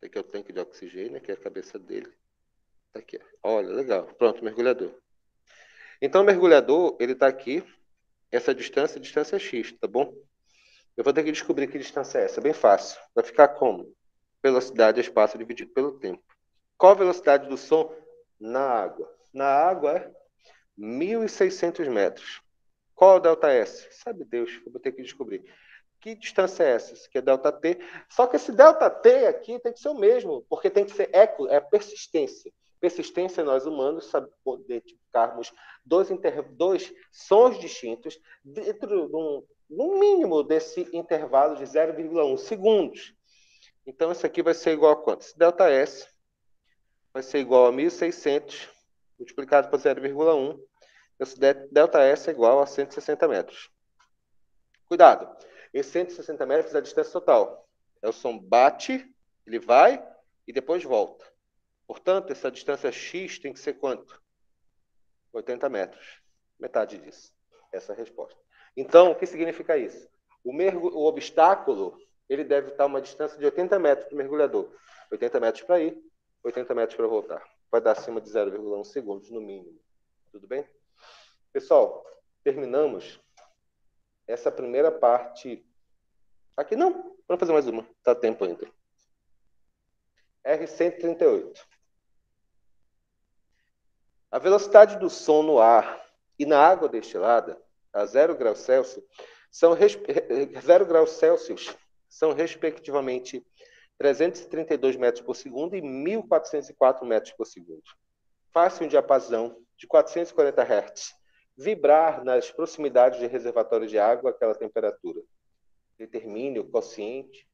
Aqui é o tanque de oxigênio, aqui é a cabeça dele. Tá aqui, olha, legal. Pronto, mergulhador. Então, o mergulhador, ele está aqui. Essa distância é x, tá bom? Eu vou ter que descobrir que distância é essa. É bem fácil. Vai ficar como? Velocidade é espaço dividido pelo tempo. Qual a velocidade do som na água? Na água é 1.600 metros. Qual é o ΔS? Sabe Deus, eu vou ter que descobrir. Que distância é essa? Que é ΔT. Só que esse ΔT aqui tem que ser o mesmo, porque tem que ser eco, é persistência. Persistência, nós humanos sabemos identificarmos dois sons distintos dentro no mínimo desse intervalo de 0,1 segundos. Então, isso aqui vai ser igual a quanto? Esse ΔS vai ser igual a 1.600 multiplicado por 0,1. Esse ΔS é igual a 160 metros. Cuidado! Esse 160 metros é a distância total. É o som bate, ele vai e depois volta. Portanto, essa distância x tem que ser quanto? 80 metros. Metade disso. Essa é a resposta. Então, o que significa isso? O obstáculo, ele deve estar a uma distância de 80 metros do mergulhador. 80 metros para ir, 80 metros para voltar. Vai dar acima de 0,1 segundos, no mínimo. Tudo bem? Pessoal, terminamos essa primeira parte. Aqui não, vamos fazer mais uma. Tá tempo ainda. R138. A velocidade do som no ar e na água destilada, a 0 graus Celsius, são respectivamente 332 metros por segundo e 1.404 metros por segundo. Faça um diapasão de 440 Hz vibrar nas proximidades de reservatórios de água àquela temperatura. Determine o quociente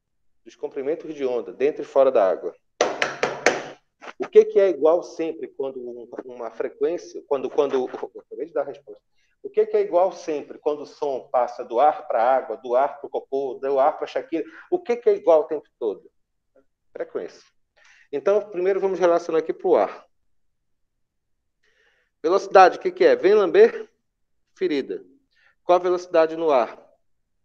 dos comprimentos de onda dentro e fora da água. O que é igual sempre quando uma frequência, quando acabei de dar a resposta. O que é igual sempre quando o som passa do ar para a água, do ar para o cocô, do ar para a Shakira? O que é igual o tempo todo? Frequência. Então, primeiro vamos relacionar aqui para o ar. Velocidade, o que é? Vem lamber, ferida. Qual a velocidade no ar?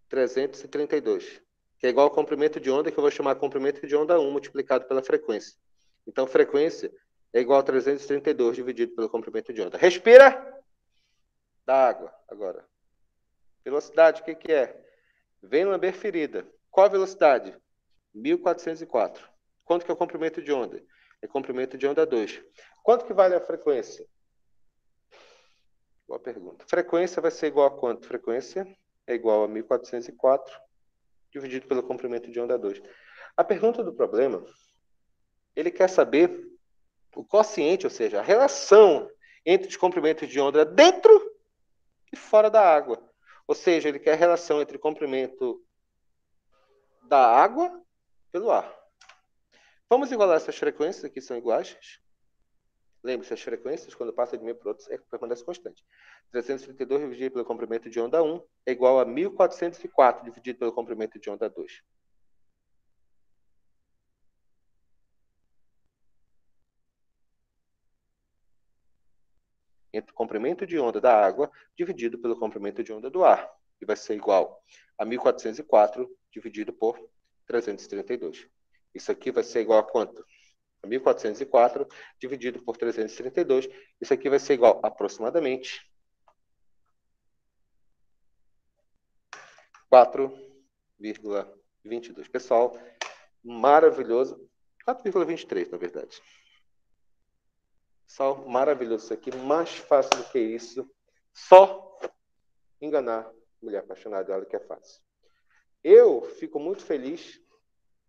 332, que é igual ao comprimento de onda, que eu vou chamar comprimento de onda 1 multiplicado pela frequência. Então, frequência é igual a 332 dividido pelo comprimento de onda. Respira da água, agora. Velocidade, o que é? Vem lamber ferida. Qual a velocidade? 1.404. Quanto que é o comprimento de onda? É comprimento de onda 2. Quanto que vale a frequência? Boa pergunta. Frequência vai ser igual a quanto? Frequência é igual a 1.404 dividido pelo comprimento de onda 2. A pergunta do problema, ele quer saber o quociente, ou seja, a relação entre os comprimentos de onda dentro e fora da água. Ou seja, ele quer a relação entre o comprimento da água pelo ar. Vamos igualar essas frequências aqui, são iguais. Lembre-se, as frequências, quando passa de um para o outro, permanece constante. 332 dividido pelo comprimento de onda 1 é igual a 1.404 dividido pelo comprimento de onda 2. Entre o comprimento de onda da água dividido pelo comprimento de onda do ar, que vai ser igual a 1.404 dividido por 332. Isso aqui vai ser igual a quanto? 1.404 dividido por 332. Isso aqui vai ser igual a aproximadamente 4,22. Pessoal, maravilhoso. 4,23, na verdade. Pessoal, maravilhoso isso aqui. Mais fácil do que isso. Só enganar mulher apaixonada. Olha que é fácil. Eu fico muito feliz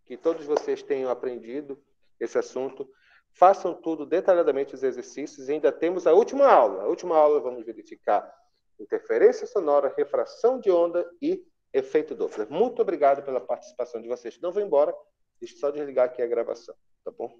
que todos vocês tenham aprendido esse assunto. Façam tudo detalhadamente os exercícios. E ainda temos a última aula. A última aula vamos verificar interferência sonora, refração de onda e efeito Doppler. Muito obrigado pela participação de vocês. Não vou embora. Deixa eu só desligar aqui a gravação, tá bom?